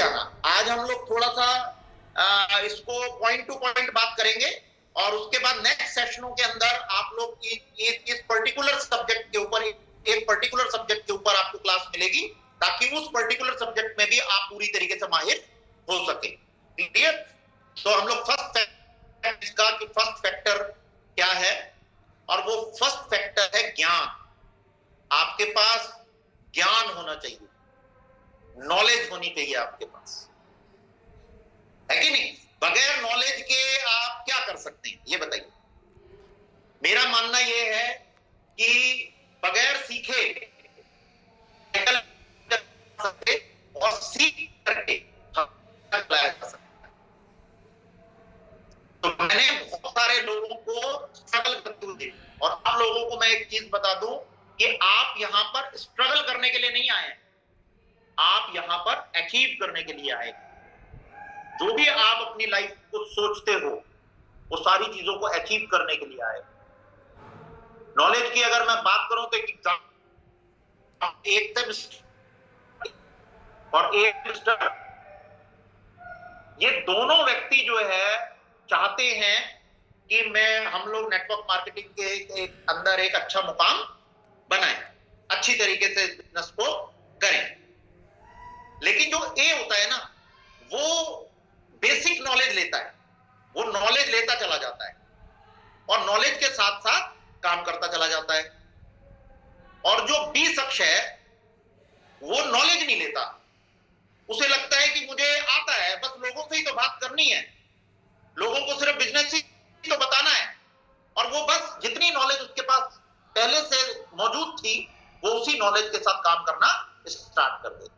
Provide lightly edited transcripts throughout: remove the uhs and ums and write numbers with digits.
जाना। आज हम लोग थोड़ा सा इसको पॉइंट टू पॉइंट बात करेंगे और उसके बाद नेक्स्ट सेशनों के अंदर आप लोग इस पर्टिकुलर सब्जेक्ट के ऊपर, एक पर्टिकुलर सब्जेक्ट के ऊपर आपको क्लास मिलेगी ताकि उस पर्टिकुलर सब्जेक्ट में भी आप पूरी तरीके से माहिर हो सके। क्लियर? तो हम लोग फर्स्ट इसका कि फर्स्ट फैक्टर क्या है, और वो फर्स्ट फैक्टर है ज्ञान। आपके पास ज्ञान होना चाहिए, नॉलेज होनी चाहिए आपके पास, है कि नहीं? बगैर नॉलेज के आप क्या कर सकते हैं ये बताइए। मेरा मानना यह है कि बगैर सीखे और सीख करके लाया जा सकता है। तो मैंने बहुत सारे लोगों को स्ट्रगल करते हुए, और आप लोगों को मैं एक चीज बता दूं कि आप यहां पर स्ट्रगल करने के लिए नहीं आए, आप यहां पर अचीव करने के लिए आए। जो भी आप अपनी लाइफ को सोचते हो वो सारी चीजों को अचीव करने के लिए आए। नॉलेज की अगर मैं बात करूं तो एक एग्जाम, एक और एक मिस्टर, ये दोनों व्यक्ति जो है चाहते हैं कि हम लोग नेटवर्क मार्केटिंग के अंदर एक अच्छा मुकाम बनाएं, अच्छी तरीके से बिजनेस को करें। लेकिन जो ए होता है ना, वो बेसिक नॉलेज लेता है, वो नॉलेज लेता चला जाता है और नॉलेज के साथ साथ काम करता चला जाता है। और जो बी शख्स है वो नॉलेज नहीं लेता, उसे लगता है कि मुझे आता है, बस लोगों से ही तो बात करनी है, लोगों को सिर्फ बिजनेस ही तो बताना है, और वो बस जितनी नॉलेज उसके पास पहले से मौजूद थी वो उसी नॉलेज के साथ काम करना स्टार्ट कर दे।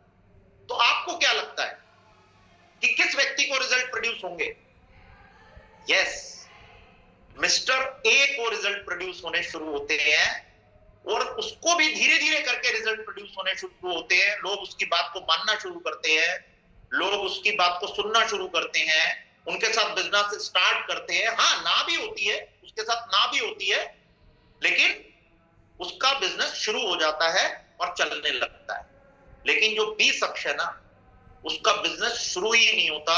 तो आपको क्या लगता है कि किस व्यक्ति को रिजल्ट प्रोड्यूस होंगे? यस, मिस्टर ए को रिजल्ट प्रोड्यूस होने शुरू होते हैं, और उसको भी धीरे धीरे करके रिजल्ट प्रोड्यूस होने शुरू होते हैं। लोग उसकी बात को मानना शुरू करते हैं, लोग उसकी बात को सुनना शुरू करते हैं, उनके साथ बिजनेस स्टार्ट करते हैं। हाँ, ना भी होती है, उसके साथ ना भी होती है, लेकिन उसका बिजनेस शुरू हो जाता है और चलने लगता है। लेकिन जो बी शख्स है ना, उसका बिजनेस शुरू ही नहीं होता,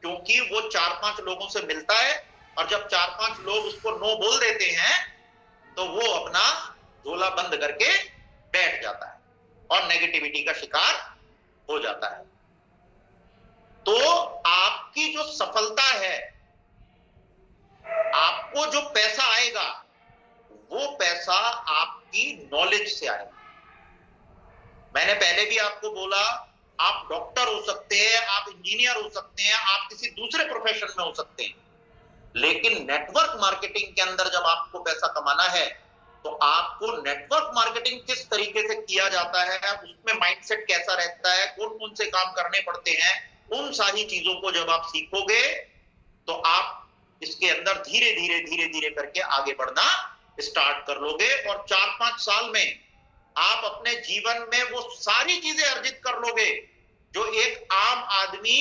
क्योंकि वो 4-5 लोगों से मिलता है, और जब 4-5 लोग उसको नो बोल देते हैं तो वो अपना झोला बंद करके बैठ जाता है और नेगेटिविटी का शिकार हो जाता है। तो आपकी जो सफलता है, आपको जो पैसा आएगा, वो पैसा आपकी नॉलेज से आएगा। मैंने पहले भी आपको बोला, आप डॉक्टर हो सकते हैं, आप इंजीनियर हो सकते हैं, आप किसी दूसरे प्रोफेशन में हो सकते हैं, लेकिन नेटवर्क मार्केटिंग के अंदर जब आपको पैसा कमाना है तो आपको नेटवर्क मार्केटिंग किस तरीके से किया जाता है, उसमें माइंडसेट कैसा रहता है, कौन कौन से काम करने पड़ते हैं, उन सारी चीजों को जब आप सीखोगे तो आप इसके अंदर धीरे धीरे धीरे धीरे करके आगे बढ़ना स्टार्ट कर लोगे, और 4-5 साल में आप अपने जीवन में वो सारी चीजें अर्जित कर लोगे जो एक आम आदमी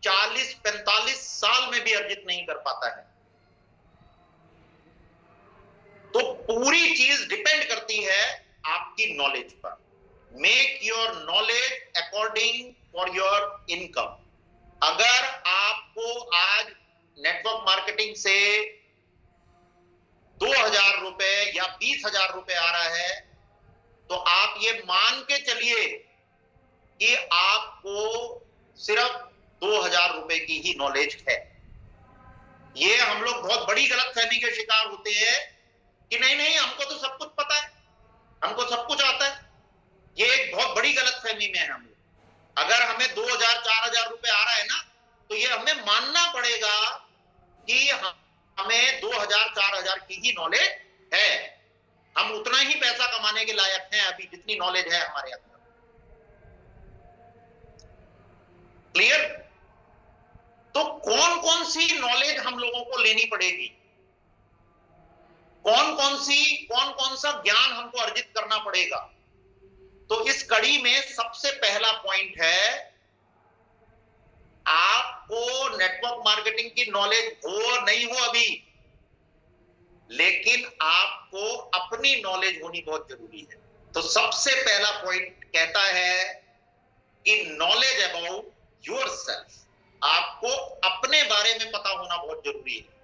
40-45 साल में भी अर्जित नहीं कर पाता है। तो पूरी चीज डिपेंड करती है आपकी नॉलेज पर। Make your knowledge according for your income. अगर आपको आज नेटवर्क मार्केटिंग से 2000 रुपए या 20,000 रुपए आ रहा है, तो आप ये मान के चलिए कि आपको सिर्फ 2000 रुपए की ही नॉलेज है। ये हम लोग बहुत बड़ी गलतफहमी के शिकार होते हैं कि नहीं नहीं, हमको तो सब कुछ पता है, हमको सब कुछ आता है। ये एक बहुत बड़ी गलतफहमी में है हम लोग। अगर हमें 2000-4000 रुपए आ रहा है ना, तो ये हमें मानना पड़ेगा कि हमें 2000-4000 की ही नॉलेज है, हम उतना ही पैसा कमाने के लायक हैं अभी जितनी नॉलेज है हमारे अंदर। क्लियर? तो कौन कौन सी नॉलेज हम लोगों को लेनी पड़ेगी, कौन कौन सा ज्ञान हमको अर्जित करना पड़ेगा? तो इस कड़ी में सबसे पहला पॉइंट है, आपको नेटवर्क मार्केटिंग की नॉलेज हो नहीं हो अभी, लेकिन आपको अपनी नॉलेज होनी बहुत जरूरी है। तो सबसे पहला पॉइंट कहता है कि नॉलेज अबाउट योर yourself। आपको अपने बारे में पता होना बहुत जरूरी है।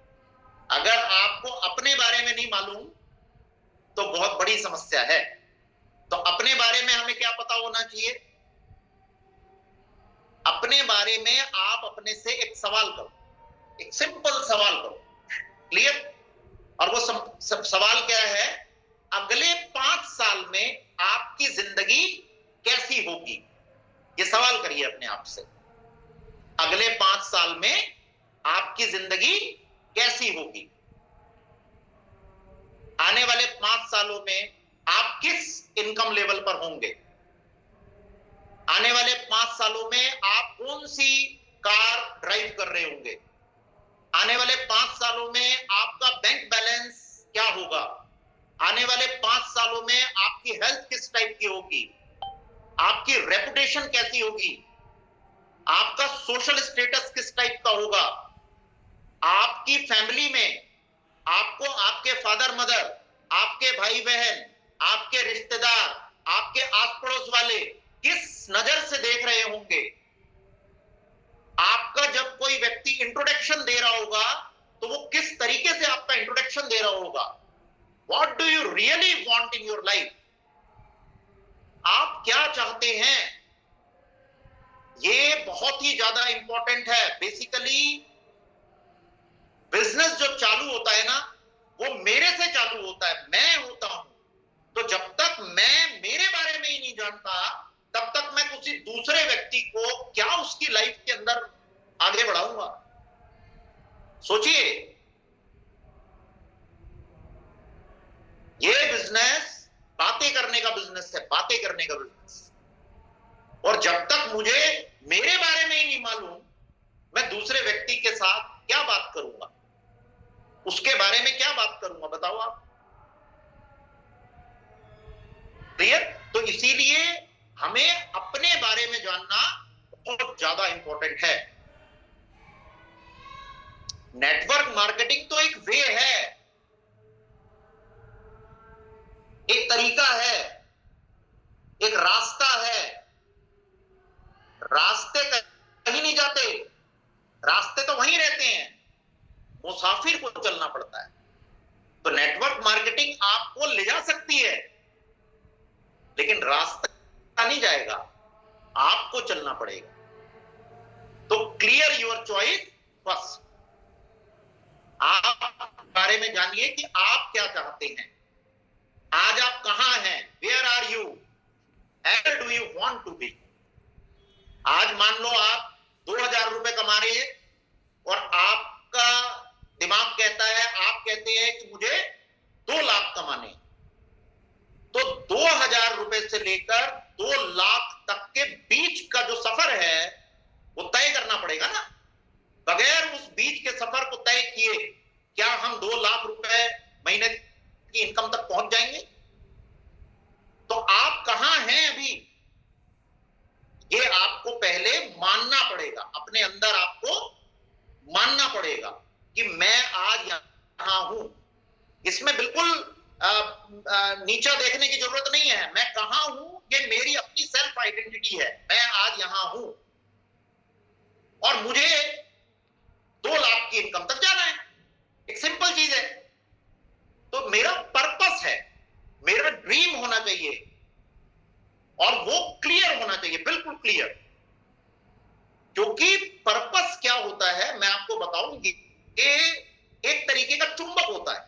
अगर आपको अपने बारे में नहीं मालूम तो बहुत बड़ी समस्या है। तो अपने बारे में हमें क्या पता होना चाहिए? अपने बारे में आप अपने से एक सवाल करो, एक सिंपल सवाल करो। क्लियर? और वो सवाल क्या है? अगले 5 साल में आपकी जिंदगी कैसी होगी? ये सवाल करिए अपने आप से। अगले 5 साल में आपकी जिंदगी कैसी होगी? आने वाले 5 सालों में आप किस इनकम लेवल पर होंगे? आने वाले 5 सालों में आप कौन सी कार ड्राइव कर रहे होंगे? आने वाले 5 सालों में आपका बैंक बैलेंस क्या होगा? आने वाले 5 सालों में आपकी हेल्थ किस टाइप की होगी? आपकी रेपुटेशन कैसी होगी? आपका सोशल स्टेटस किस टाइप का होगा? आपकी फैमिली में आपको आपके फादर मदर, आपके भाई बहन, आपके रिश्तेदार, आपके आस पड़ोस वाले किस नजर से देख रहे होंगे? आपका जब कोई व्यक्ति इंट्रोडक्शन दे रहा होगा तो वो किस तरीके से आपका इंट्रोडक्शन दे रहा होगा? What do you really want in your life? आप क्या चाहते हैं? ये बहुत ही ज्यादा इंपॉर्टेंट है। बेसिकली बिजनेस जो चालू होता है ना, वो मेरे से चालू होता है, मैं होता हूं। तो जब तक मैं मेरे बारे में ही नहीं जानता तब तक मैं किसी दूसरे व्यक्ति को क्या उसकी लाइफ के अंदर आगे बढ़ाऊंगा? सोचिए, ये बिजनेस बातें करने का बिजनेस है, बातें करने का बिजनेस। और जब तक मुझे मेरे बारे में ही नहीं मालूम, मैं दूसरे व्यक्ति के साथ क्या बात करूंगा? उसके बारे में क्या बात करूंगा? बताओ आप। क्लियर? तो इसीलिए हमें अपने बारे में जानना बहुत ज्यादा इंपॉर्टेंट है। नेटवर्क मार्केटिंग तो एक वे है, एक तरीका है, एक रास्ता है। रास्ते कहीं नहीं जाते, रास्ते तो वहीं रहते हैं, मुसाफिर को चलना पड़ता है। तो नेटवर्क मार्केटिंग आपको ले जा सकती है लेकिन रास्ता नहीं जाएगा, आपको चलना पड़ेगा। तो क्लियर योर चॉइस फर्स्ट। आप बारे में जानिए कि आप क्या चाहते हैं। आज आप कहां हैं? Where are you? Where do you want to be? आज मान लो आप 2000 रुपए कमा रहे हैं और आपका दिमाग कहता है, आप कहते हैं कि मुझे 2 लाख कमाने। तो 2000 रुपए से लेकर 2 लाख तक के बीच का जो सफर है वो तय करना पड़ेगा ना। बगैर उस बीच के सफर को तय किए क्या हम 2 लाख रुपए महीने की इनकम तक पहुंच जाएंगे? तो आप कहां हैं अभी, ये आपको पहले मानना पड़ेगा। अपने अंदर आपको मानना पड़ेगा कि मैं आज यहां हूं। इसमें बिल्कुल नीचा देखने की जरूरत नहीं है। मैं कहां हूं, ये मेरी अपनी सेल्फ आइडेंटिटी है। मैं आज यहां हूं और मुझे 2 लाख की इनकम तक जाना है। एक सिंपल चीज है। तो मेरा पर्पस है, मेरा ड्रीम होना चाहिए और वो क्लियर होना चाहिए, बिल्कुल क्लियर। क्योंकि पर्पस क्या होता है मैं आपको बताऊंगी। एक तरीके का चुंबक होता है,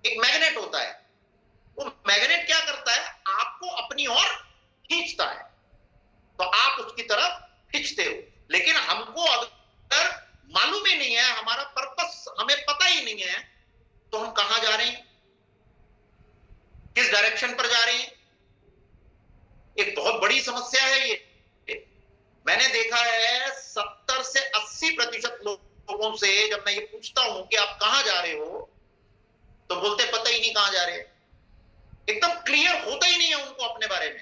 एक मैग्नेट होता है। वो मैग्नेट क्या करता है? आपको अपनी ओर खींचता है, तो आप उसकी तरफ खींचते हो। लेकिन हमको अगर मालूम ही नहीं है, हमारा पर्पस हमें पता ही नहीं है, तो हम कहां जा रहे हैं, किस डायरेक्शन पर जा रहे हैं? एक बहुत बड़ी समस्या है ये। मैंने देखा है 70 से 80% लोगों से जब मैं ये पूछता हूं कि आप कहां जा रहे हो, तो बोलते पता ही नहीं कहां जा रहे हैं। एकदम क्लियर होता ही नहीं है उनको अपने बारे में।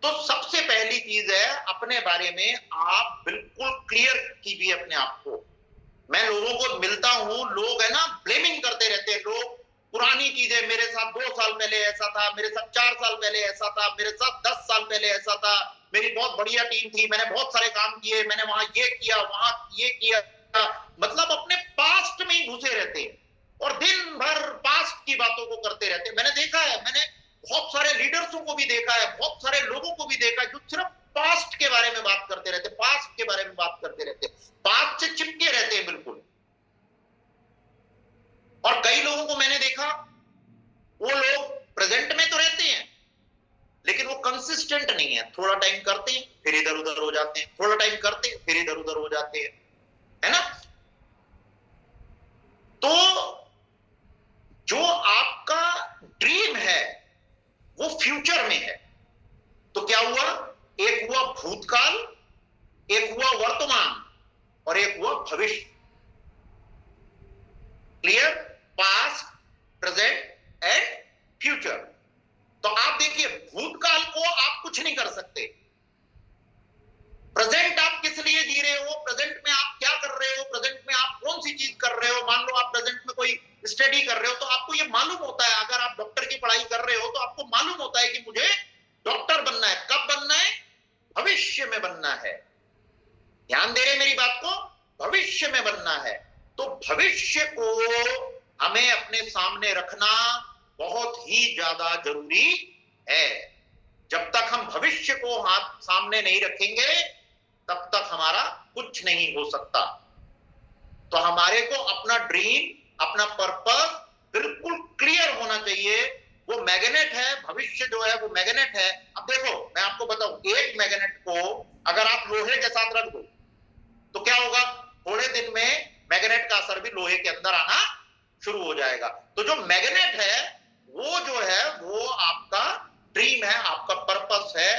तो सबसे पहली चीज है, अपने बारे में आप बिल्कुल क्लियर कीजिए अपने आप को। मैं लोगों को मिलता हूं, लोग है ना ब्लेमिंग करते रहते हैं। लोग पुरानी चीजें, मेरे साथ 2 साल पहले ऐसा था, मेरे साथ 4 साल पहले ऐसा था, मेरे साथ 10 साल पहले ऐसा था, मेरी बहुत बढ़िया टीम थी, मैंने बहुत सारे काम किए, मैंने वहां ये किया, वहां ये किया, मतलब अपने पास्ट में ही घुसे रहते हैं और दिन भर पास्ट की बातों को करते रहते हैं। मैंने देखा है, मैंने बहुत सारे लीडर्सों को भी देखा है, बहुत सारे लोगों को भी देखा है जो सिर्फ पास्ट के बारे में बात करते रहते, पास्ट के बारे में बात करते रहते, पास्ट से चिपके रहते हैं बिल्कुल। और कई लोगों को मैंने देखा, वो लोग प्रेजेंट में तो रहते हैं लेकिन वो कंसिस्टेंट नहीं है, थोड़ा टाइम करते हैं फिर इधर उधर हो जाते हैं, थोड़ा टाइम करते हैं फिर इधर उधर हो जाते हैं, है ना। तो जो आपका ड्रीम है वो फ्यूचर में है। तो क्या हुआ, एक हुआ भूतकाल, एक हुआ वर्तमान और एक हुआ भविष्य। Clear, past, present and future. तो आप देखिए, भूतकाल को आप कुछ नहीं कर सकते, प्रेजेंट आप किस लिए जी रहे हो, प्रेजेंट में आप क्या कर रहे हो, प्रेजेंट में आप कौन सी चीज कर रहे हो। मान लो आप प्रेजेंट में कोई स्टडी कर रहे हो तो आपको ये मालूम होता है, अगर आप डॉक्टर की पढ़ाई कर रहे हो तो आपको मालूम होता है कि मुझे डॉक्टर बनना है। कब बनना है, भविष्य में बनना है। ध्यान दे रहे मेरी बात को, भविष्य में बनना है। तो भविष्य को हमें अपने सामने रखना बहुत ही ज्यादा जरूरी है। जब तक हम भविष्य को हाथ सामने नहीं रखेंगे तब तक हमारा कुछ नहीं हो सकता। तो हमारे को अपना ड्रीम, अपना पर्पस बिल्कुल क्लियर होना चाहिए। वो मैग्नेट है, भविष्य जो है वो मैग्नेट है। अब देखो मैं आपको बताऊं, एक मैग्नेट को अगर आप लोहे के साथ रख दो तो क्या होगा, थोड़े दिन में मैग्नेट का असर भी लोहे के अंदर आना शुरू हो जाएगा। तो जो मैग्नेट है वो जो है वो आपका ड्रीम है, आपका पर्पस है,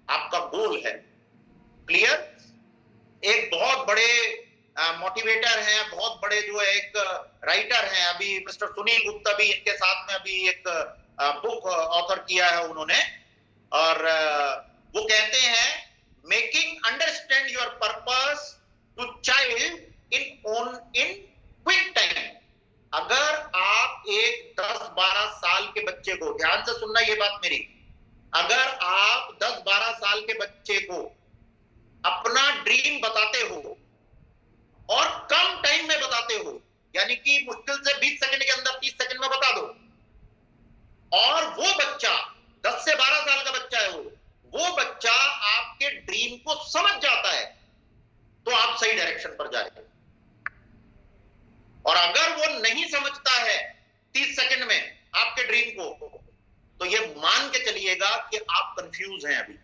आपका गोल है। क्लियर। एक बहुत बड़े मोटिवेटर हैं, बहुत बड़े जो है एक राइटर हैं, अभी मिस्टर सुनील गुप्ता भी इनके साथ में अभी एक बुक ऑथर किया है उन्होंने, और वो कहते हैं making understand your purpose to child in quick time. अगर आप एक 10-12 साल के बच्चे को, ध्यान से सुनना ये बात मेरी, अगर आप 10-12 साल के बच्चे को अपना ड्रीम बताते हो और कम टाइम में बताते हो, यानी कि मुश्किल से 20 सेकंड के अंदर, 30 सेकंड में बता दो, और वो बच्चा 10 से 12 साल का बच्चा है, वो बच्चा आपके ड्रीम को समझ जाता है तो आप सही डायरेक्शन पर जाएंगे। और अगर वो नहीं समझता है 30 सेकंड में आपके ड्रीम को, तो ये मान के चलिएगा कि आप कंफ्यूज हैं अभी।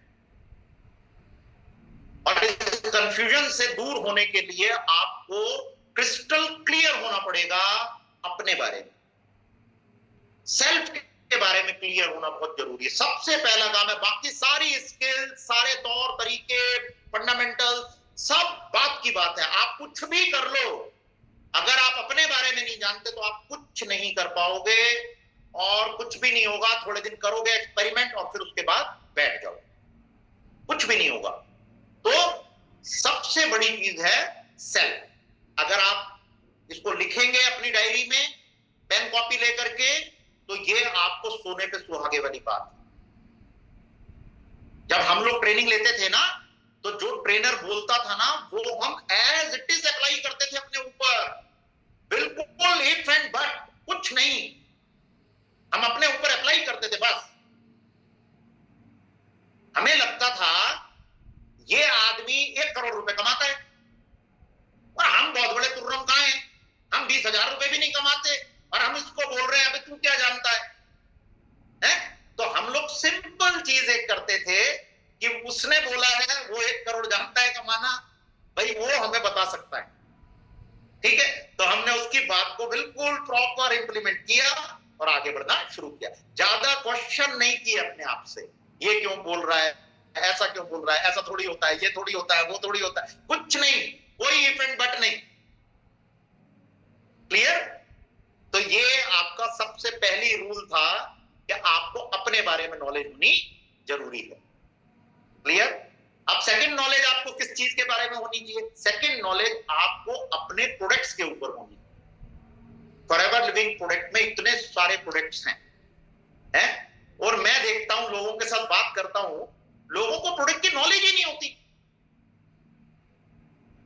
और इस कंफ्यूजन से दूर होने के लिए आपको क्रिस्टल क्लियर होना पड़ेगा अपने बारे में, सेल्फ के बारे में क्लियर होना बहुत जरूरी है। सबसे पहला काम है, बाकी सारी स्किल, सारे तौर तरीके, फंडामेंटल, सब बात की बात है। आप कुछ भी कर लो, अगर आप अपने बारे में नहीं जानते तो आप कुछ नहीं कर पाओगे और कुछ भी नहीं होगा। थोड़े दिन करोगे एक्सपेरिमेंट और फिर उसके बाद बैठ जाओ, कुछ भी नहीं होगा। तो सबसे बड़ी चीज है सेल्फ। अगर आप इसको लिखेंगे अपनी डायरी में पेन कॉपी लेकर के, तो ये आपको सोने पे सुहागे वाली बात। जब हम लोग ट्रेनिंग लेते थे ना, तो जो ट्रेनर बोलता था ना वो हम एज इट इज अप्लाई करते थे अपने ऊपर, बिल्कुल इफ एंड बट, कुछ नहीं, हम अपने ऊपर अप्लाई करते थे। बस हमें लगता था ये आदमी 1 करोड़ रुपए कमाता है और हम बहुत बड़े तुर्रम कहां हैं, हम 20,000 रुपए भी नहीं कमाते और हम इसको बोल रहे हैं अबे तू क्या जानता है? तो हम लोग सिंपल चीज एक करते थे कि उसने बोला है वो 1 करोड़ जानता है कमाना, भाई वो हमें बता सकता है, ठीक है। तो हमने उसकी बात को बिल्कुल प्रॉपर इंप्लीमेंट किया और आगे बढ़ना शुरू किया। ज्यादा क्वेश्चन नहीं किए अपने आप से, ये क्यों बोल रहा है, ऐसा क्यों बोल रहा है, ऐसा थोड़ी होता है, ये थोड़ी होता है, वो थोड़ी होता है, कुछ नहीं, कोई इफ एंड बट नहीं। क्लियर। तो ये आपका सबसे पहली रूल था कि आपको अपने बारे में नॉलेज होनी जरूरी है। क्लियर। अब सेकंड नॉलेज आपको किस चीज के बारे में होनी चाहिए? सेकंड नॉलेज आपको अपने प्रोडक्ट्स के ऊपर होनी चाहिए। फॉरएवर लिविंग प्रोडक्ट में इतने सारे प्रोडक्ट्स हैं, और मैं देखता हूं लोगों के साथ बात करता हूं, लोगों को प्रोडक्ट की नॉलेज ही नहीं होती,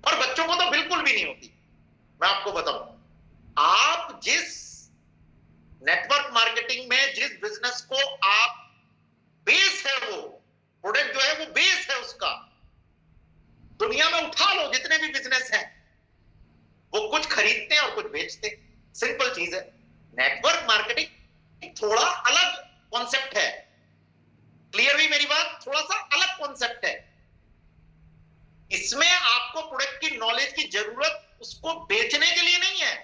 और बच्चों को तो बिल्कुल भी नहीं होती। मैं आपको बताऊं, आप जिस नेटवर्क मार्केटिंग में जिस बिजनेस को आप बेस है, वो प्रोडक्ट जो है वो बेस है उसका, दुनिया में उठा लो जितने भी बिजनेस हैं, वो कुछ खरीदते हैं और कुछ बेचते हैं, सिंपल चीज है। नेटवर्क मार्केटिंग थोड़ा अलग कॉन्सेप्ट है, क्लियर हुई मेरी बात? थोड़ा सा अलग कॉन्सेप्ट है। इसमें आपको प्रोडक्ट की नॉलेज की जरूरत उसको बेचने के लिए नहीं है,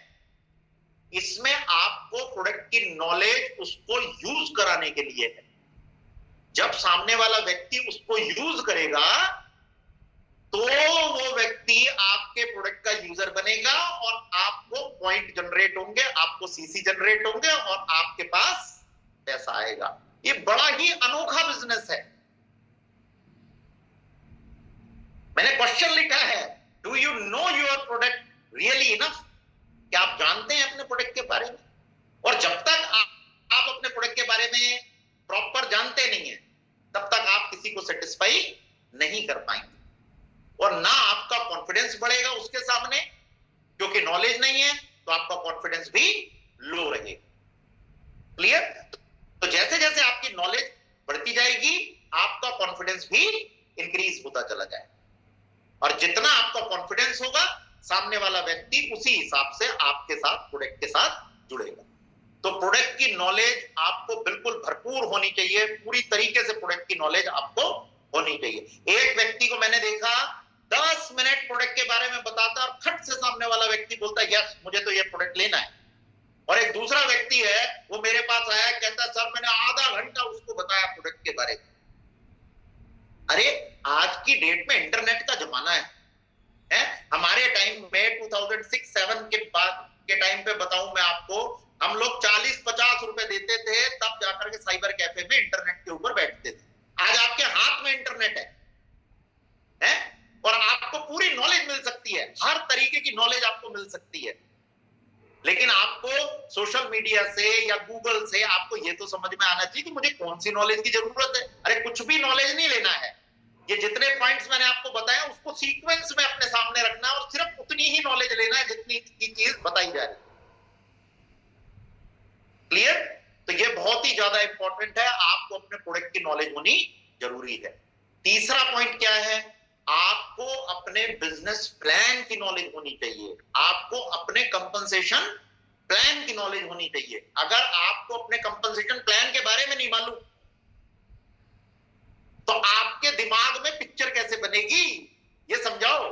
इसमें आपको प्रोडक्ट की नॉलेज उसको यूज कराने के लिए है। जब सामने वाला व्यक्ति उसको यूज करेगा तो वो व्यक्ति आपके प्रोडक्ट का यूजर बनेगा और आपको पॉइंट जनरेट होंगे, आपको सीसी जनरेट होंगे और आपके पास पैसा आएगा। ये बड़ा ही अनोखा बिजनेस है। मैंने क्वेश्चन लिखा है, do you know your product really enough? क्या आप जानते हैं अपने प्रोडक्ट के बारे में? और जब तक आप अपने प्रोडक्ट के बारे में प्रॉपर जानते नहीं है, तब तक आप किसी को सेटिस्फाई नहीं कर पाएंगे, और ना आपका कॉन्फिडेंस बढ़ेगा उसके सामने, क्योंकि नॉलेज नहीं है तो आपका कॉन्फिडेंस भी लो रहेगा। क्लियर? तो जैसे जैसे आपकी नॉलेज बढ़ती जाएगी, आपका कॉन्फिडेंस भी इंक्रीज होता चला जाएगा, और जितना आपका कॉन्फिडेंस होगा, सामने वाला व्यक्ति उसी हिसाब से आपके साथ, प्रोडक्ट के साथ जुड़ेगा। तो प्रोडक्ट की नॉलेज आपको बिल्कुल भरपूर होनी चाहिए, पूरी तरीके से प्रोडक्ट की नॉलेज आपको होनी चाहिए। एक व्यक्ति को मैंने देखा 10 मिनट प्रोडक्ट के बारे में बताता और खट से सामने वाला व्यक्ति बोलता यस मुझे तो ये प्रोडक्ट लेना है। और एक दूसरा व्यक्ति है, वो मेरे पास आया, कहता सर मैंने आधा घंटा उसको बताया प्रोडक्ट के बारे में। अरे आज की डेट में इंटरनेट का जमाना है? हमारे टाइम में 2006-7 के बाद के टाइम पे बताऊं मैं आपको, हम लोग 40-50 रुपए देते थे, तब जाकर के साइबर कैफे में इंटरनेट के ऊपर बैठते थे। आज आपके हाथ में इंटरनेट है? और आपको पूरी नॉलेज मिल सकती है, हर तरीके की नॉलेज आपको मिल सकती है। लेकिन आपको सोशल मीडिया से या गूगल से आपको ये तो समझ में आना चाहिए कि मुझे कौन सी नॉलेज की जरूरत है। अरे कुछ भी नॉलेज नहीं लेना है, ये जितने पॉइंट्स मैंने आपको बताया उसको सीक्वेंस में अपने सामने रखना है और सिर्फ उतनी ही नॉलेज लेना है जितनी की चीज बताई जा रही है। क्लियर? तो ये बहुत ही ज्यादा इंपॉर्टेंट है, आपको अपने प्रोडक्ट की नॉलेज होनी जरूरी है। तीसरा पॉइंट क्या है? आपको अपने बिजनेस प्लान की नॉलेज होनी चाहिए, आपको अपने कंपनसेशन प्लान की नॉलेज होनी चाहिए। अगर आपको अपने कंपनसेशन प्लान के बारे में नहीं मालूम, तो आपके दिमाग में पिक्चर कैसे बनेगी, ये समझाओ।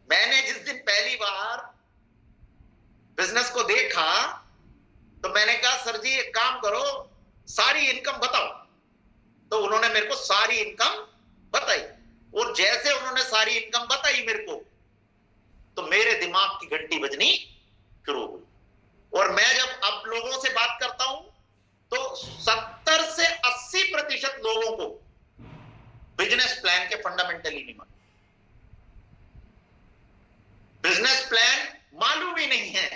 मैंने जिस दिन पहली बार बिजनेस को देखा, तो मैंने कहा सर जी एक काम करो, सारी इनकम बताओ। तो उन्होंने मेरे को सारी इनकम बताई, और जैसे उन्होंने सारी इनकम बताई मेरे को, तो मेरे दिमाग की घंटी बजनी शुरू हुई। और मैं जब अब लोगों से बात करता हूं, तो 70 से 80% लोगों को बिजनेस प्लान के फंडामेंटली नहीं मालूम, बिजनेस प्लान मालूम ही नहीं है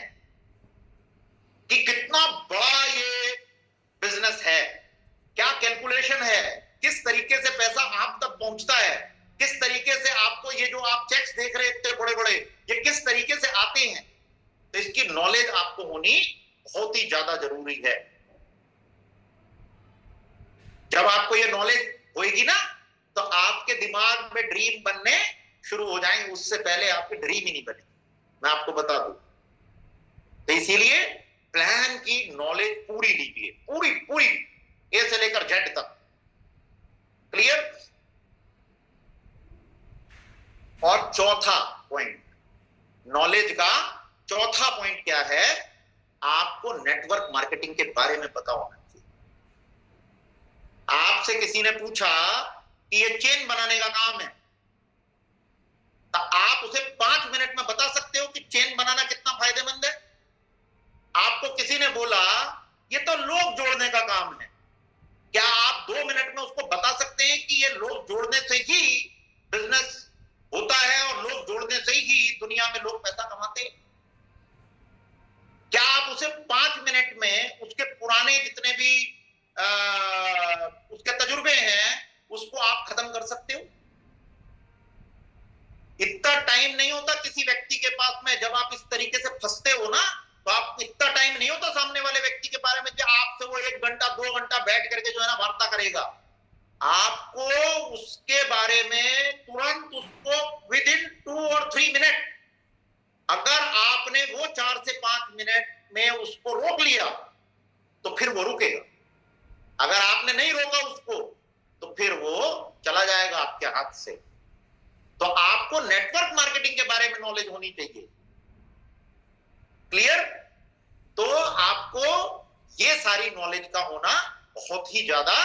कि कितना बड़ा ये बिजनेस है, क्या कैलकुलेशन है, किस तरीके से पैसा आप तक पहुंचता है, किस तरीके से आपको ये जो आप चेक्स देख रहे इतने बड़े बड़े, ये किस तरीके से आते हैं। तो इसकी नॉलेज आपको होनी बहुत ही ज्यादा जरूरी है। जब आपको ये नॉलेज होगी ना, तो आपके दिमाग में ड्रीम बनने शुरू हो जाएंगे, उससे पहले आपके ड्रीम ही नहीं बने, मैं आपको बता दूं। तो इसीलिए प्लान की नॉलेज पूरी लीजिए, पूरी पूरी, ए से लेकर जेड तक। क्लियर? और चौथा पॉइंट, नॉलेज का चौथा पॉइंट क्या है? आपको नेटवर्क मार्केटिंग के बारे में पता होना चाहिए। आपसे किसी ने पूछा कि ये चेन बनाने का काम है, तो आप उसे 5 मिनट में बता सकते हो कि चेन बनाना कितना फायदेमंद है? आपको किसी ने बोला ये तो लोग जोड़ने का काम है, क्या आप 2 मिनट में उसको बता सकते हैं कि ये लोग जोड़ने से ही बिजनेस होता है और लोग जोड़ने से ही दुनिया में लोग पैसा कमाते हैं? क्या आप उसे 5 मिनट में उसके पुराने जितने भी उसके तजुर्बे हैं उसको आप खत्म कर सकते हो। इतना टाइम नहीं होता किसी व्यक्ति के पास में, जब आप इस तरीके से फंसते हो ना, तो आप इतना टाइम नहीं होता सामने वाले व्यक्ति के बारे में कि आपसे वो 1 घंटा 2 घंटा बैठ करके जो है ना वार्ता करेगा। आपको उसके बारे में तुरंत उसको विद इन 2 और 3 मिनट, अगर आपने वो 4 से 5 मिनट में उसको रोक लिया तो फिर वो रुकेगा। अगर आपने नहीं रोका उसको तो फिर वो चला जाएगा आपके हाथ से। तो आपको नेटवर्क मार्केटिंग के बारे में नॉलेज होनी चाहिए। क्लियर? तो आपको ये सारी नॉलेज का होना बहुत ही ज्यादा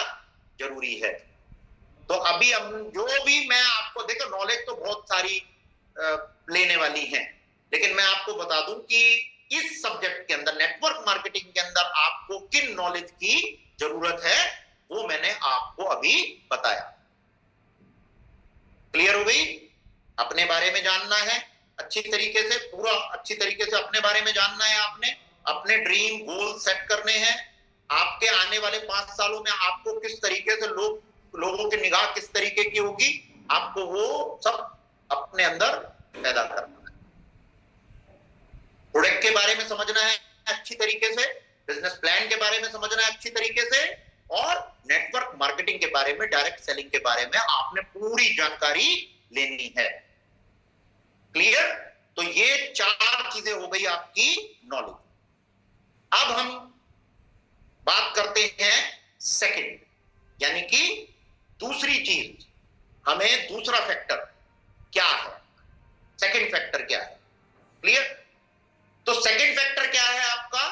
जरूरी है। तो अभी हम जो भी मैं आपको, देखो नॉलेज तो बहुत सारी लेने वाली है, लेकिन मैं आपको बता दूं कि इस सब्जेक्ट के अंदर, नेटवर्क मार्केटिंग के अंदर आपको किन नॉलेज की जरूरत है वो मैंने आपको अभी बताया। क्लियर हो गई? अपने बारे में जानना है अच्छी तरीके से, पूरा अच्छी तरीके से अपने बारे में जानना है। आपने अपने ड्रीम गोल सेट करने हैं। आपके आने वाले 5 सालों में आपको किस तरीके से लोगों की निगाह किस तरीके की होगी, आपको वो सब अपने अंदर पैदा करना है। प्रोडक्ट के बारे में समझना है अच्छी तरीके से, बिजनेस प्लान के बारे में समझना है अच्छी तरीके से, और नेटवर्क मार्केटिंग के बारे में, डायरेक्ट सेलिंग के बारे में आपने पूरी जानकारी लेनी है। क्लियर? तो ये 4 चीजें हो गई आपकी नॉलेज। अब हम बात करते हैं सेकंड, यानी कि दूसरी चीज, हमें दूसरा फैक्टर क्या है, सेकंड फैक्टर क्या है। क्लियर? तो सेकंड फैक्टर क्या है आपका?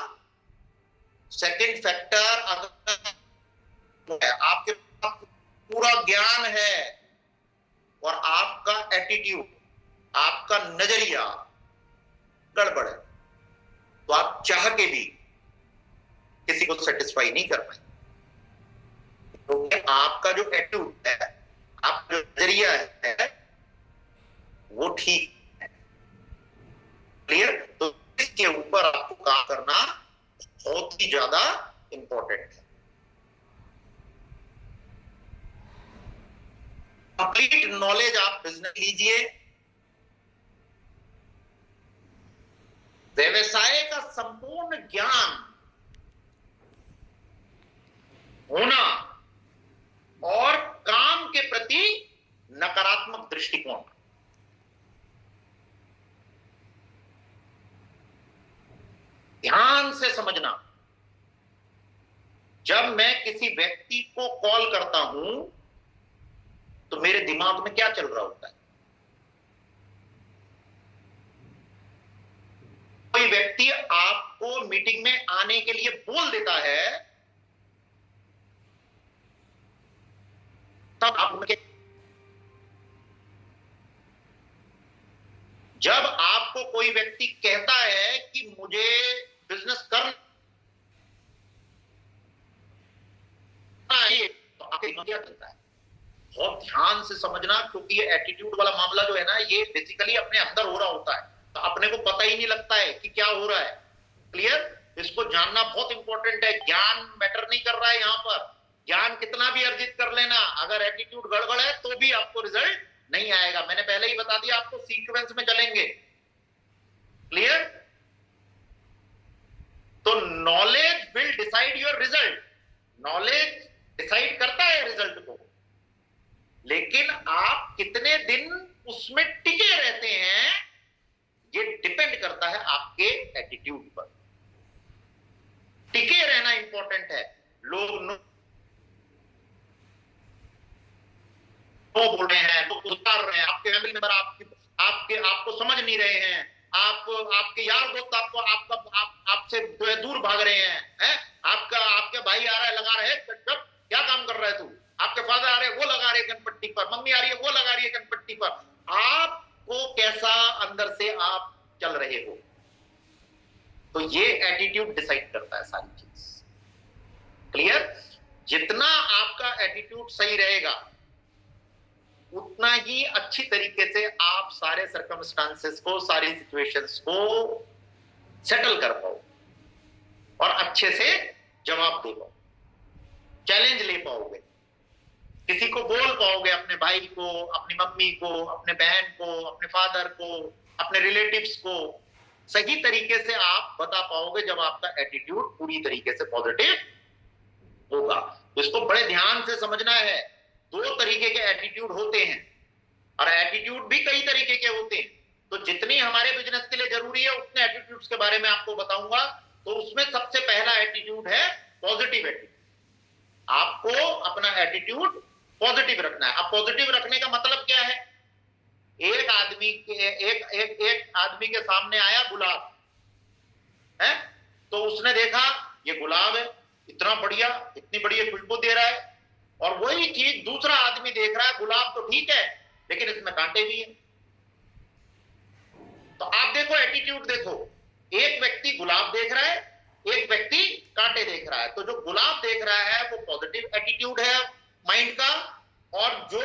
सेकंड फैक्टर, अगर आपके पास पूरा ज्ञान है और आपका एटीट्यूड, आपका नजरिया गड़बड़ है, तो आप चाह के भी किसी को सेटिस्फाई नहीं कर पाए। क्योंकि तो आपका जो एटीट्यूड है, आपका जो नजरिया है वो ठीक है। क्लियर? तो इसके ऊपर आपको काम करना बहुत ही ज्यादा इंपॉर्टेंट है। कंप्लीट नॉलेज आप बिजनेस लीजिए, व्यवसाय का संपूर्ण ज्ञान होना और काम के प्रति नकारात्मक दृष्टिकोण, ध्यान से समझना। जब मैं किसी व्यक्ति को कॉल करता हूं तो मेरे दिमाग में क्या चल रहा होता है? कोई व्यक्ति आपको मीटिंग में आने के लिए बोल देता है, तब आप उनके, जब आपको कोई व्यक्ति कहता है कि मुझे बिजनेस करना है, तो आपके दिमाग क्या चलता है? बहुत ध्यान से समझना, क्योंकि ये एटीट्यूड वाला मामला जो है ना, ये बेसिकली अपने अंदर हो रहा होता है, तो अपने को पता ही नहीं लगता है कि क्या हो रहा है। क्लियर? इसको जानना बहुत इंपॉर्टेंट है। ज्ञान मैटर नहीं कर रहा है यहां पर। ज्ञान कितना भी अर्जित कर लेना, अगर एटीट्यूड गड़बड़ है तो भी आपको रिजल्ट नहीं आएगा। मैंने पहले ही बता दिया, आपको सीक्वेंस में चलेंगे। क्लियर? तो knowledge will decide your result. Knowledge decide करता है रिजल्ट को, लेकिन आप कितने दिन उसमें टिके रहते हैं ये डिपेंड करता है आपके एटीट्यूड पर। टिके रहना इंपॉर्टेंट है। लोग नो बोल रहे हैं, लोग उतार रहे हैं, आपके फैमिली मेंबर आपको समझ नहीं रहे हैं, आपके यार दोस्त आपसे जो है दूर भाग रहे हैं, आपके भाई आ रहा है लगा रहे, क्या काम कर रहा है तू, आपके फादर आ रहे हैं वो लगा रहे कनपट्टी पर, मम्मी आ रही है वो लगा रही है कनपट्टी पर। आपको कैसा अंदर से आप चल रहे हो, तो ये एटीट्यूड डिसाइड करता है सारी चीज। क्लियर? जितना आपका एटीट्यूड सही रहेगा उतना ही अच्छी तरीके से आप सारे सर्कमस्टांसेस को, सारी सिचुएशंस को सेटल कर पाओ और अच्छे से जवाब दे पाओ, चैलेंज ले पाओगे। किसी को बोल पाओगे, अपने भाई को, अपनी मम्मी को, अपने बहन को, अपने फादर को, अपने रिलेटिव्स को सही तरीके से आप बता पाओगे जब आपका एटीट्यूड पूरी तरीके से पॉजिटिव होगा। इसको बड़े ध्यान से समझना है। दो तरीके के एटीट्यूड होते हैं और एटीट्यूड भी कई तरीके के होते हैं। तो जितनी हमारे बिजनेस के लिए जरूरी है उतने एटीट्यूड्स के बारे में आपको बताऊंगा। तो उसमें सबसे पहला एटीट्यूड है पॉजिटिव एटीट्यूड। आपको अपना एटीट्यूड पॉजिटिव रखना है। अब पॉजिटिव रखने का मतलब क्या है? एक आदमी के सामने आया गुलाब है, तो उसने देखा ये गुलाब है, इतना बढ़िया, इतनी बढ़िया खुशबू दे रहा है, और वही चीज दूसरा आदमी देख रहा है, गुलाब तो ठीक है लेकिन इसमें कांटे भी हैं। तो आप देखो, एटीट्यूड देखो, एक व्यक्ति गुलाब देख रहा है, एक व्यक्ति कांटे देख रहा है। तो जो गुलाब देख रहा है वो पॉजिटिव एटीट्यूड है माइंड का, और जो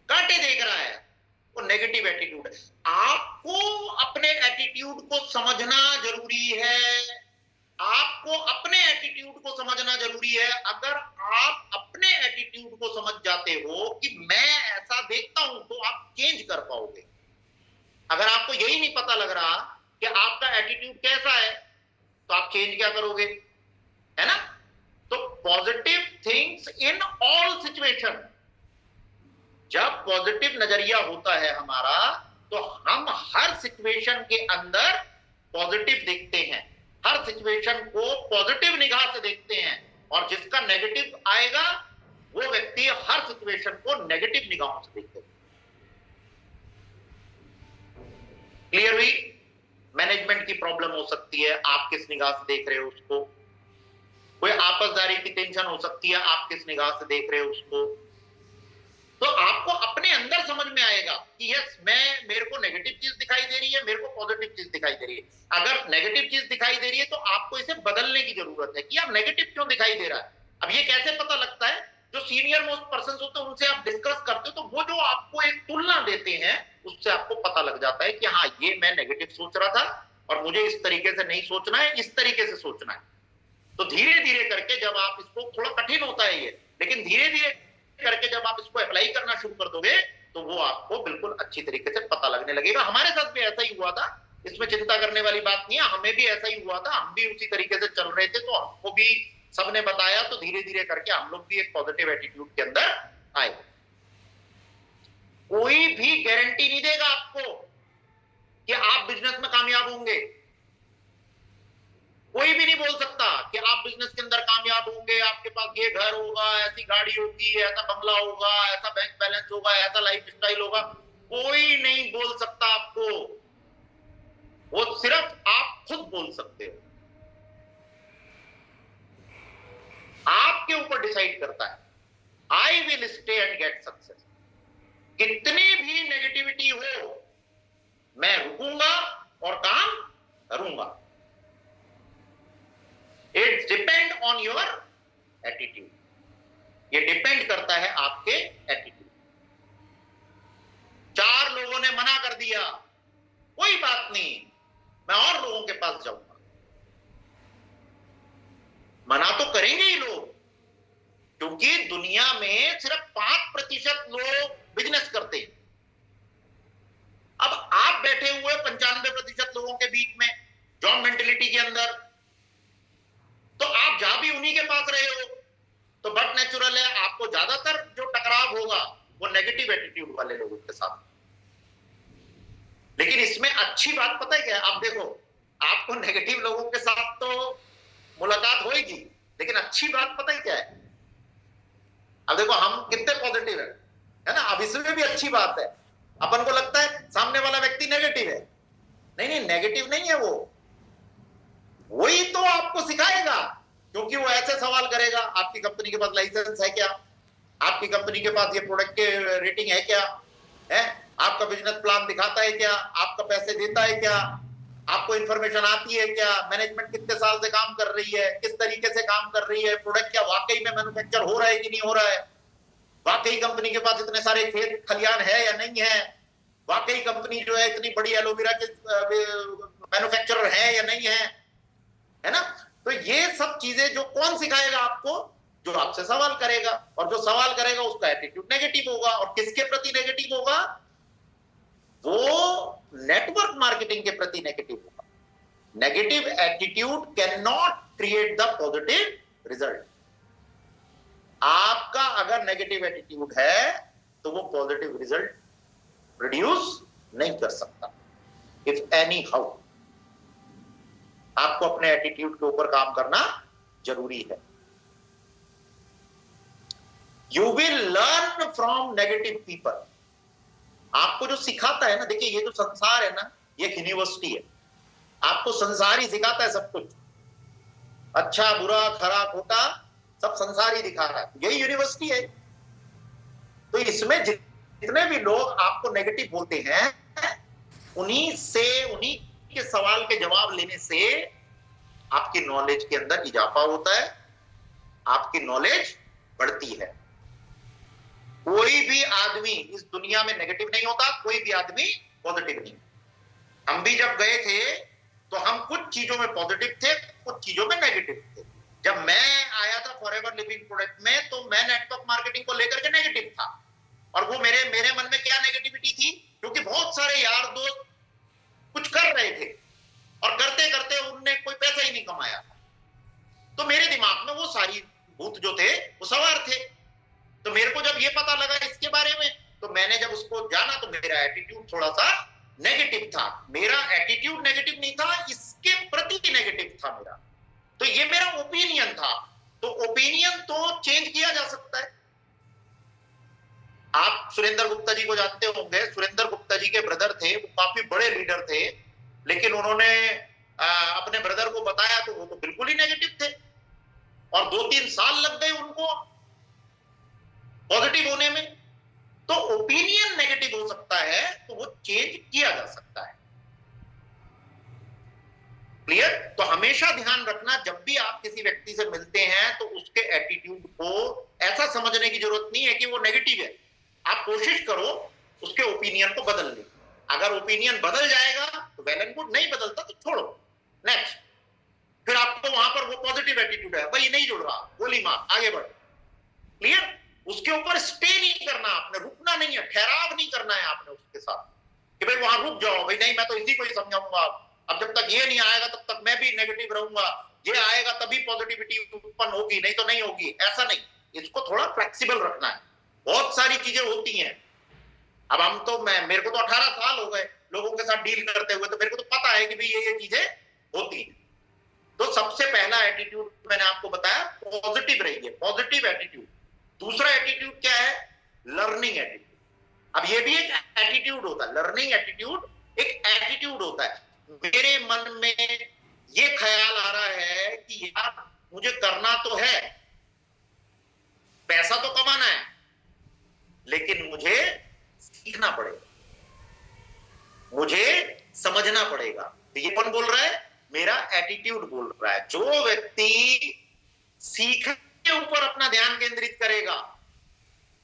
कांटे देख रहा है वो नेगेटिव एटीट्यूड है। आपको अपने एटीट्यूड को समझना जरूरी है। आपको अपने एटीट्यूड को समझना जरूरी है। अगर आप अपने एटीट्यूड को समझ जाते हो कि मैं ऐसा देखता हूं, तो आप चेंज कर पाओगे। अगर आपको यही नहीं पता लग रहा कि आपका एटीट्यूड कैसा है, तो आप चेंज क्या करोगे? है ना? तो positive things in all situation. जब पॉजिटिव नजरिया होता है हमारा, तो हम हर सिचुएशन के अंदर पॉजिटिव देखते हैं, हर सिचुएशन को पॉजिटिव निगाह से देखते हैं। और जिसका नेगेटिव आएगा वो व्यक्ति हर सिचुएशन को नेगेटिव निगाहों से देखते हैं। क्लियर हुई? मैनेजमेंट की प्रॉब्लम हो सकती है, आप किस निगाह से देख रहे हो उसको। कोई आपसदारी की टेंशन हो सकती है, आप किस निगाह से देख रहे हो उसको। तो आपको अपने अंदर समझ में आएगा कि यस, मेरे को नेगेटिव चीज दिखाई दे रही है, मेरे को पॉजिटिव चीज दिखाई दे रही है। अगर नेगेटिव चीज दिखाई दे रही है तो आपको इसे बदलने की जरूरत है कि यार नेगेटिव क्यों दिखाई दे रहा है। अब ये कैसे पता लगता है? जो सीनियर मोस्ट पर्सन होते हैं उनसे आप डिस्कस करते हो, तो वो जो आपको एक तुलना देते हैं उससे आपको पता लग जाता है कि हाँ, ये मैं नेगेटिव सोच रहा था और मुझे इस तरीके से नहीं सोचना है, इस तरीके से सोचना है। तो धीरे धीरे करके जब आप इसको, थोड़ा कठिन होता है ये, लेकिन धीरे धीरे करके जब आप इसको अप्लाई करना शुरू कर दोगे तो वो आपको बिल्कुल अच्छी तरीके से पता लगने लगेगा। हमारे साथ भी ऐसा ही हुआ था, इसमें चिंता करने वाली बात नहीं है। हमें भी ऐसा ही हुआ था, हम भी उसी तरीके से चल रहे थे, तो हमको भी सबने बताया, तो धीरे धीरे करके हम लोग भी एक पॉजिटिव एटीट्यूड के अंदर आए। कोई भी गारंटी नहीं देगा आपको कि आप बिजनेस में कामयाब होंगे। कोई भी नहीं बोल सकता कि आप बिजनेस के अंदर कामयाब होंगे, आपके पास ये घर होगा, ऐसी गाड़ी होगी, ऐसा बंगला होगा, ऐसा बैंक बैलेंस होगा, ऐसा लाइफ स्टाइल होगा। कोई नहीं बोल सकता आपको, वो सिर्फ आप खुद बोल सकते हो। आपके ऊपर डिसाइड करता है, I will stay and get success. कितनी भी नेगेटिविटी हो, मैं रुकूंगा और काम करूंगा। It depend on your attitude. ये डिपेंड करता है आपके एटीट्यूड। 4 लोगों ने मना कर दिया, कोई बात नहीं, मैं और लोगों के पास जाऊंगा। मना तो करेंगे ही लोग, क्योंकि दुनिया में सिर्फ 5% लोग बिजनेस करते हैं। अब आप बैठे हुए 95% लोगों के बीच में, जॉब मेंटेलिटी के अंदर, तो आप जा भी उन्हीं के पास रहे हो, तो बट नेचुरल है आपको ज्यादातर जो टकराव होगा वो नेगेटिव एटीट्यूड वाले लोगों के साथ। लेकिन इसमें अच्छी बात पता है क्या है? आप देखो, आपको नेगेटिव लोगों के साथ तो मुलाकात होगी, लेकिन अच्छी बात पता है क्या है? अब देखो, हम कितने पॉजिटिव है ना? अब इसमें भी अच्छी बात है। अपन को लगता है सामने वाला व्यक्ति नेगेटिव है। नहीं नहीं, नेगेटिव नहीं है वो। वही तो आपको सिखाएगा, क्योंकि वो ऐसे सवाल करेगा, आपकी कंपनी के पास लाइसेंस है क्या? आपकी कंपनी के पास ये प्रोडक्ट के रेटिंग है क्या? है? आपका बिजनेस प्लान दिखाता है क्या? आपका पैसे देता है क्या? आपको इंफॉर्मेशन आती है क्या? मैनेजमेंट कितने साल से काम कर रही है, किस तरीके से काम कर रही है? प्रोडक्ट क्या वाकई में मैन्युफैक्चर हो रहा है कि नहीं हो रहा है? वाकई कंपनी के पास इतने सारे खेत खलियान है या नहीं है? वाकई कंपनी जो है इतनी बड़ी एलोवेरा के मैन्युफैक्चरर है या नहीं है? है ना? तो ये सब चीजें जो कौन सिखाएगा आपको? जो आपसे सवाल करेगा, और जो सवाल करेगा उसका एटीट्यूड नेगेटिव होगा। और किसके प्रति नेगेटिव होगा? वो नेटवर्क मार्केटिंग के प्रति नेगेटिव होगा। Negative attitude can not create the positive result. आपका अगर नेगेटिव एटीट्यूड है तो वो पॉजिटिव रिजल्ट प्रोड्यूस नहीं कर सकता। इफ एनी हाउ आपको अपने एटीट्यूड के ऊपर काम करना जरूरी है। You will learn from negative people. आपको जो सिखाता है ना, देखिए ये जो संसार है ना, ये एक यूनिवर्सिटी है। आपको संसार ही सिखाता है सब कुछ, अच्छा बुरा खरा खोटा सब संसार ही दिखा रहा है, यही यूनिवर्सिटी है। तो इसमें जितने भी लोग आपको नेगेटिव बोलते हैं, उन्हीं के सवाल के जवाब लेने से आपकी नॉलेज के अंदर इजाफा होता है, आपकी नॉलेज बढ़ती है। कोई भी आदमी इस दुनिया में नेगेटिव नहीं होता, कोई भी आदमी पॉजिटिव नहीं। हम भी जब गए थे तो हम कुछ चीजों में पॉजिटिव थे, कुछ चीजों में नेगेटिव थे। जब मैं आया था फॉरएवर लिविंग प्रोडक्ट में, तो मैं नेटवर्क मार्केटिंग को लेकर के नेगेटिव था। और वो मेरे मन में क्या नेगेटिविटी थी, क्योंकि बहुत सारे यार दोस्त कुछ कर रहे थे और करते करते उनने कोई पैसा ही नहीं कमाया। तो मेरे दिमाग में वो सारी भूत जो थे वो सवार थे। तो मेरे को जब ये पता लगा इसके बारे में, तो मैंने जब उसको जाना तो मेरा एटीट्यूड थोड़ा सा नेगेटिव था। मेरा एटीट्यूड नेगेटिव नहीं था, इसके प्रति नेगेटिव था मेरा। तो ये मेरा ओपिनियन था। तो ओपिनियन तो चेंज किया जा सकता है। आप सुरेंद्र गुप्ता जी को जानते होंगे। सुरेंद्र गुप्ता जी के ब्रदर थे, वो काफी बड़े लीडर थे, लेकिन उन्होंने अपने ब्रदर को बताया तो वो तो बिल्कुल ही नेगेटिव थे, और 2-3 साल लग गए उनको पॉजिटिव होने में। तो ओपिनियन नेगेटिव हो सकता है, तो वो चेंज किया जा सकता है। क्लियर? तो हमेशा ध्यान रखना, जब भी आप किसी व्यक्ति से मिलते हैं तो उसके एटीट्यूड को ऐसा समझने की जरूरत नहीं है कि वो नेगेटिव है। आप कोशिश करो उसके ओपिनियन को बदलने। अगर ओपिनियन बदल जाएगा तो वेल एंड गुड, नहीं बदलता तो छोड़ो, नेक्स्ट। फिर आपको वहां पर वो पॉजिटिव एटीट्यूड है, भाई नहीं जुड़ रहा, गोली मार, आगे बढ़। क्लियर? उसके ऊपर स्टे नहीं करना, आपने रुकना नहीं है, ठहराव नहीं करना है आपने उसके साथ कि भाई वहां रुक जाओ, भाई नहीं मैं तो इसी को ही समझाऊंगा, अब जब तक ये नहीं आएगा तब तक मैं भी नेगेटिव रहूंगा, ये आएगा तभी पॉजिटिविटी उत्पन्न होगी, नहीं तो नहीं होगी। ऐसा नहीं, इसको थोड़ा फ्लेक्सिबल रखना है। बहुत सारी चीजें होती हैं। अब हम तो मेरे को तो 18 साल हो गए लोगों के साथ डील करते हुए, तो मेरे को तो पता है कि भाई ये चीजें होती हैं। तो सबसे पहला एटीट्यूड मैंने आपको बताया, पॉजिटिव रहिए, पॉजिटिव एटीट्यूड। दूसरा एटीट्यूड क्या है? Learning attitude. अब ये भी एक एटीट्यूड होता है, लर्निंग एटीट्यूड एक एटीट्यूड होता है। मेरे मन में ये ख्याल आ रहा है कि यार मुझे करना तो है, पैसा तो कमाना है, लेकिन मुझे सीखना पड़ेगा, मुझे समझना पड़ेगा। तो ये कौन बोल रहा है? मेरा एटीट्यूड बोल रहा है। जो व्यक्ति सीखने के ऊपर अपना ध्यान केंद्रित करेगा,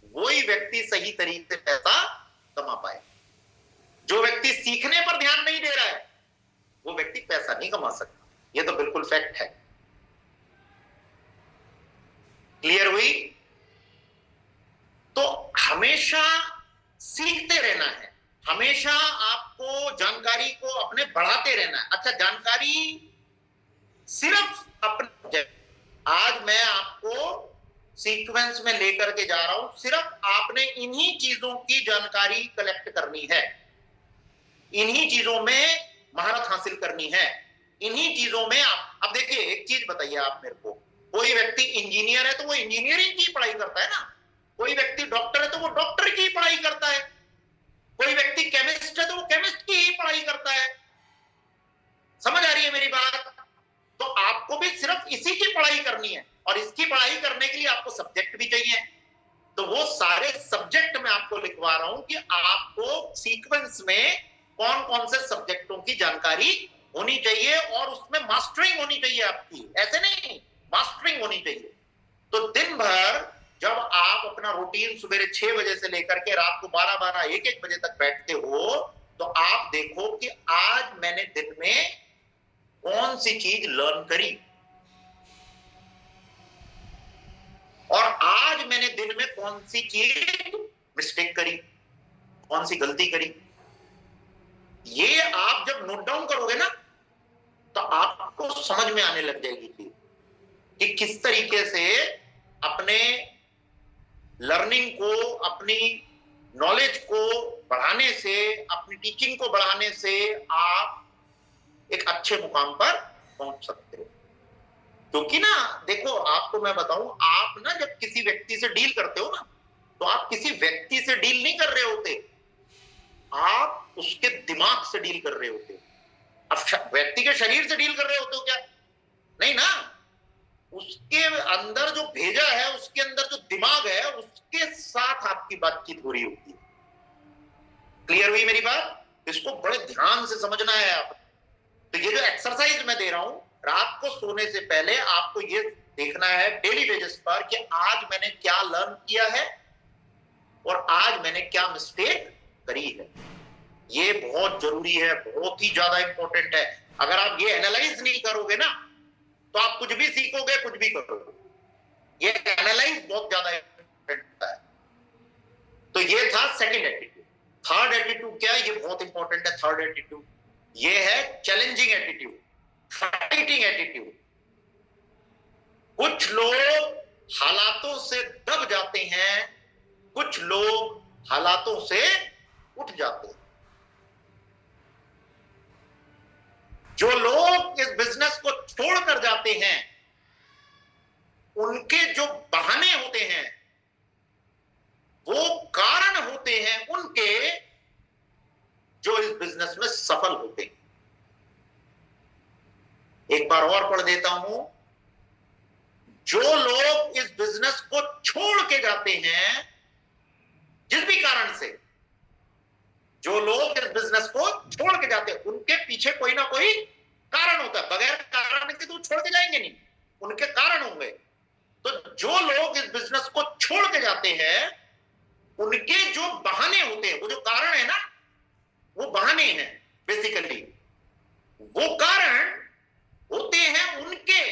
वही व्यक्ति सही तरीके से पैसा कमा पाए। जो व्यक्ति सीखने पर ध्यान नहीं दे रहा है, वो व्यक्ति पैसा नहीं कमा सकता। ये तो बिल्कुल फैक्ट है। क्लियर हुई? तो हमेशा सीखते रहना है, हमेशा आपको जानकारी को अपने बढ़ाते रहना है। अच्छा, जानकारी सिर्फ अपने, आज मैं आपको सीक्वेंस में लेकर के जा रहा हूं, सिर्फ आपने इन्हीं चीजों की जानकारी कलेक्ट करनी है, इन्हीं चीजों में महारत हासिल करनी है, इन्हीं चीजों में आप। अब देखिए एक चीज बताइए आप मेरे को, कोई व्यक्ति इंजीनियर है तो वो इंजीनियरिंग की पढ़ाई करता है ना, कोई व्यक्ति डॉक्टर है तो वो डॉक्टर की पढ़ाई करता है, कोई व्यक्ति केमिस्ट है तो वो केमिस्ट की ही पढ़ाई करता है। समझ आ रही है मेरी बात? तो आपको भी सिर्फ इसी की पढ़ाई करनी है, और इसकी पढ़ाई करने के लिए आपको सब्जेक्ट भी चाहिए। तो वो सारे सब्जेक्ट मैं आपको लिखवा रहा हूं कि आपको सीक्वेंस में कौन कौन से सब्जेक्टों की जानकारी होनी चाहिए, और उसमें मास्टरिंग होनी चाहिए आपकी, ऐसे नहीं, मास्टरिंग होनी चाहिए। तो दिन भर जब आप अपना रूटीन सुबह 6 बजे से लेकर के रात को 12-12, 1-1 बजे तक बैठते हो, तो आप देखो कि आज मैंने दिन में कौन सी चीज लर्न करी। और आज मैंने दिन में कौन सी चीज मिस्टेक करी, कौन सी गलती करी। ये आप जब नोट डाउन करोगे ना तो आपको समझ में आने लग जाएगी चीज कि किस तरीके से अपने लर्निंग को, अपनी नॉलेज को बढ़ाने से, अपनी टीचिंग को बढ़ाने से आप एक अच्छे मुकाम पर पहुंच सकते हो। क्योंकि ना देखो, आपको मैं बताऊं, आप ना जब किसी व्यक्ति से डील करते हो ना, तो आप किसी व्यक्ति से डील नहीं कर रहे होते, आप उसके दिमाग से डील कर रहे होते हो। अब व्यक्ति के शरीर से डील कर रहे होते हो क्या? नहीं ना, उसके अंदर जो भेजा है, उसके अंदर जो दिमाग है, उसके साथ आपकी बातचीत हो रही होती है। क्लियर हुई मेरी बात? इसको बड़े ध्यान से समझना है आप। तो ये जो एक्सरसाइज मैं दे रहा हूं, रात को सोने से पहले आपको ये देखना है डेली बेसिस पर कि आज मैंने क्या लर्न किया है और आज मैंने क्या मिस्टेक करी है। ये बहुत जरूरी है, बहुत ही ज्यादा इंपॉर्टेंट है। अगर आप ये एनालाइज नहीं करोगे ना, तो आप कुछ भी सीखोगे, कुछ भी करोगे। ये एनालाइज बहुत ज्यादा इंपॉर्टेंट है। तो ये था सेकंड एटीट्यूड। थर्ड एटीट्यूड क्या है? ये बहुत इंपॉर्टेंट है। थर्ड एटीट्यूड ये है चैलेंजिंग एटीट्यूड, फाइटिंग एटीट्यूड। कुछ लोग हालातों से दब जाते हैं, कुछ लोग हालातों से उठ जाते हैं। जो लोग इस बिजनेस को छोड़कर जाते हैं, उनके जो बहाने होते हैं वो कारण होते हैं उनके जो इस बिजनेस में सफल होते हैं। एक बार और पढ़ देता हूं। जो लोग इस बिजनेस को छोड़ के जाते हैं जिस भी कारण से, जो लोग इस बिजनेस को छोड़ के जाते हैं, उनके पीछे कोई ना कोई कारण होता है। बगैर कारण के तो छोड़ के जाएंगे नहीं, उनके कारण होंगे। तो जो लोग इस बिजनेस को छोड़ के जाते हैं, उनके जो बहाने होते हैं, वो जो कारण है ना, वो बहाने हैं बेसिकली। वो कारण होते हैं उनके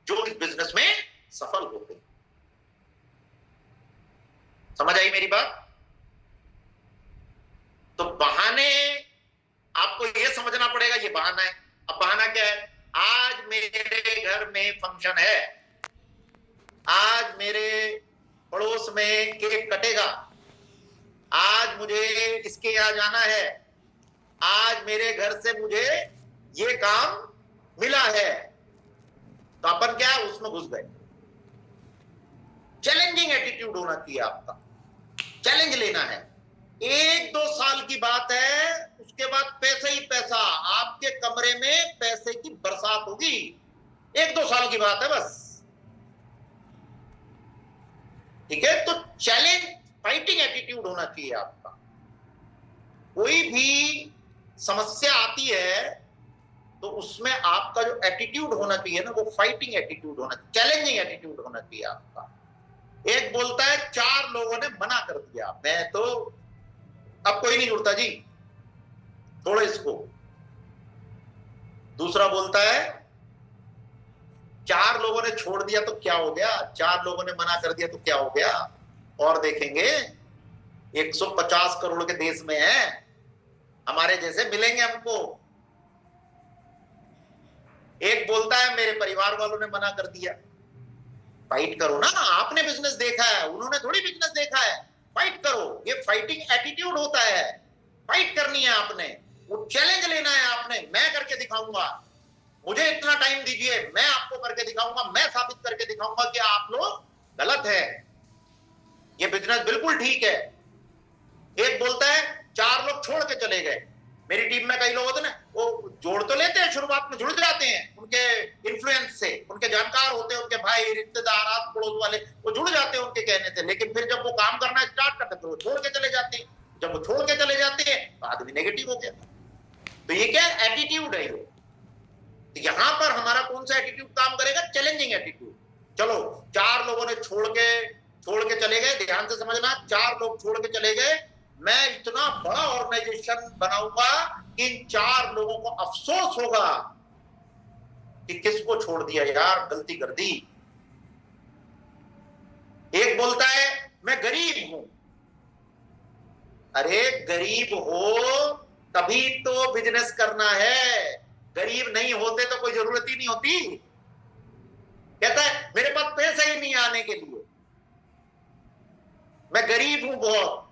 जो इस बिजनेस में सफल होते हैं। समझ आई मेरी बात? तो बहाने आपको यह समझना पड़ेगा, ये बहाना है। अब बहाना क्या है? आज मेरे घर में फंक्शन है, आज मेरे पड़ोस में केक कटेगा, आज मुझे इसके यहां जाना है, आज मेरे घर से मुझे ये काम मिला है। तो अपन क्या है, उसमें घुस गए। चैलेंजिंग एटीट्यूड होना चाहिए आपका, चैलेंज लेना है। 1-2 साल की बात है, उसके बाद पैसा ही पैसा, आपके कमरे में पैसे की बरसात होगी। 1-2 साल की बात है बस, ठीक है? तो चैलेंज, फाइटिंग एटीट्यूड होना चाहिए आपका। कोई भी समस्या आती है तो उसमें आपका जो एटीट्यूड होना चाहिए ना, वो फाइटिंग एटीट्यूड होना चाहिए, चैलेंजिंग एटीट्यूड होना चाहिए आपका। एक बोलता है 4 लोगों ने मना कर दिया, मैं तो अब कोई नहीं जुड़ता जी, छोड़ो इसको। दूसरा बोलता है 4 लोगों ने छोड़ दिया तो क्या हो गया, 4 लोगों ने मना कर दिया तो क्या हो गया, और देखेंगे 150 करोड़ के देश में है, हमारे जैसे मिलेंगे हमको। एक बोलता है मेरे परिवार वालों ने मना कर दिया। फाइट करो ना, आपने बिजनेस देखा है, उन्होंने थोड़ी बिजनेस देखा है। फाइट करो, ये फाइटिंग एटीट्यूड होता है। फाइट करनी है आपने, वो चैलेंज लेना है आपने। मैं करके दिखाऊंगा, मुझे इतना टाइम दीजिए, मैं आपको करके दिखाऊंगा, मैं साबित करके दिखाऊंगा कि आप लोग गलत है, ये बिजनेस बिल्कुल ठीक है। एक बोलता है 4 लोग छोड़ के चले गए। मेरी टीम में कई लोग होते ना, वो जोड़ तो लेते हैं, शुरुआत में जुड़ जाते हैं उनके इन्फ्लुएंस से, उनके जानकार होते हैं, उनके भाई रिश्तेदार आस पड़ोस वाले, वो जुड़ जाते हैं उनके कहने से। लेकिन फिर जब वो काम करना स्टार्ट करते हैं तो वो छोड़ के चले जाते हैं। जब वो छोड़ के चले जाते हैं तो आदमी नेगेटिव हो गया। तो ये क्या एटीट्यूड है? ये यहां पर हमारा कौन सा एटीट्यूड काम करेगा? Challenging attitude. चलो 4 लोगों ने छोड़ के चले गए, ध्यान से समझना, 4 लोग छोड़ के चले गए। मैं इतना बड़ा ऑर्गेनाइजेशन बनाऊंगा कि इन 4 लोगों को अफसोस होगा कि किसको छोड़ दिया यार, गलती कर दी। एक बोलता है मैं गरीब हूं। अरे गरीब हो तभी तो बिजनेस करना है, गरीब नहीं होते तो कोई जरूरत ही नहीं होती। कहता है मेरे पास पैसा ही नहीं आने के लिए, मैं गरीब हूं बहुत,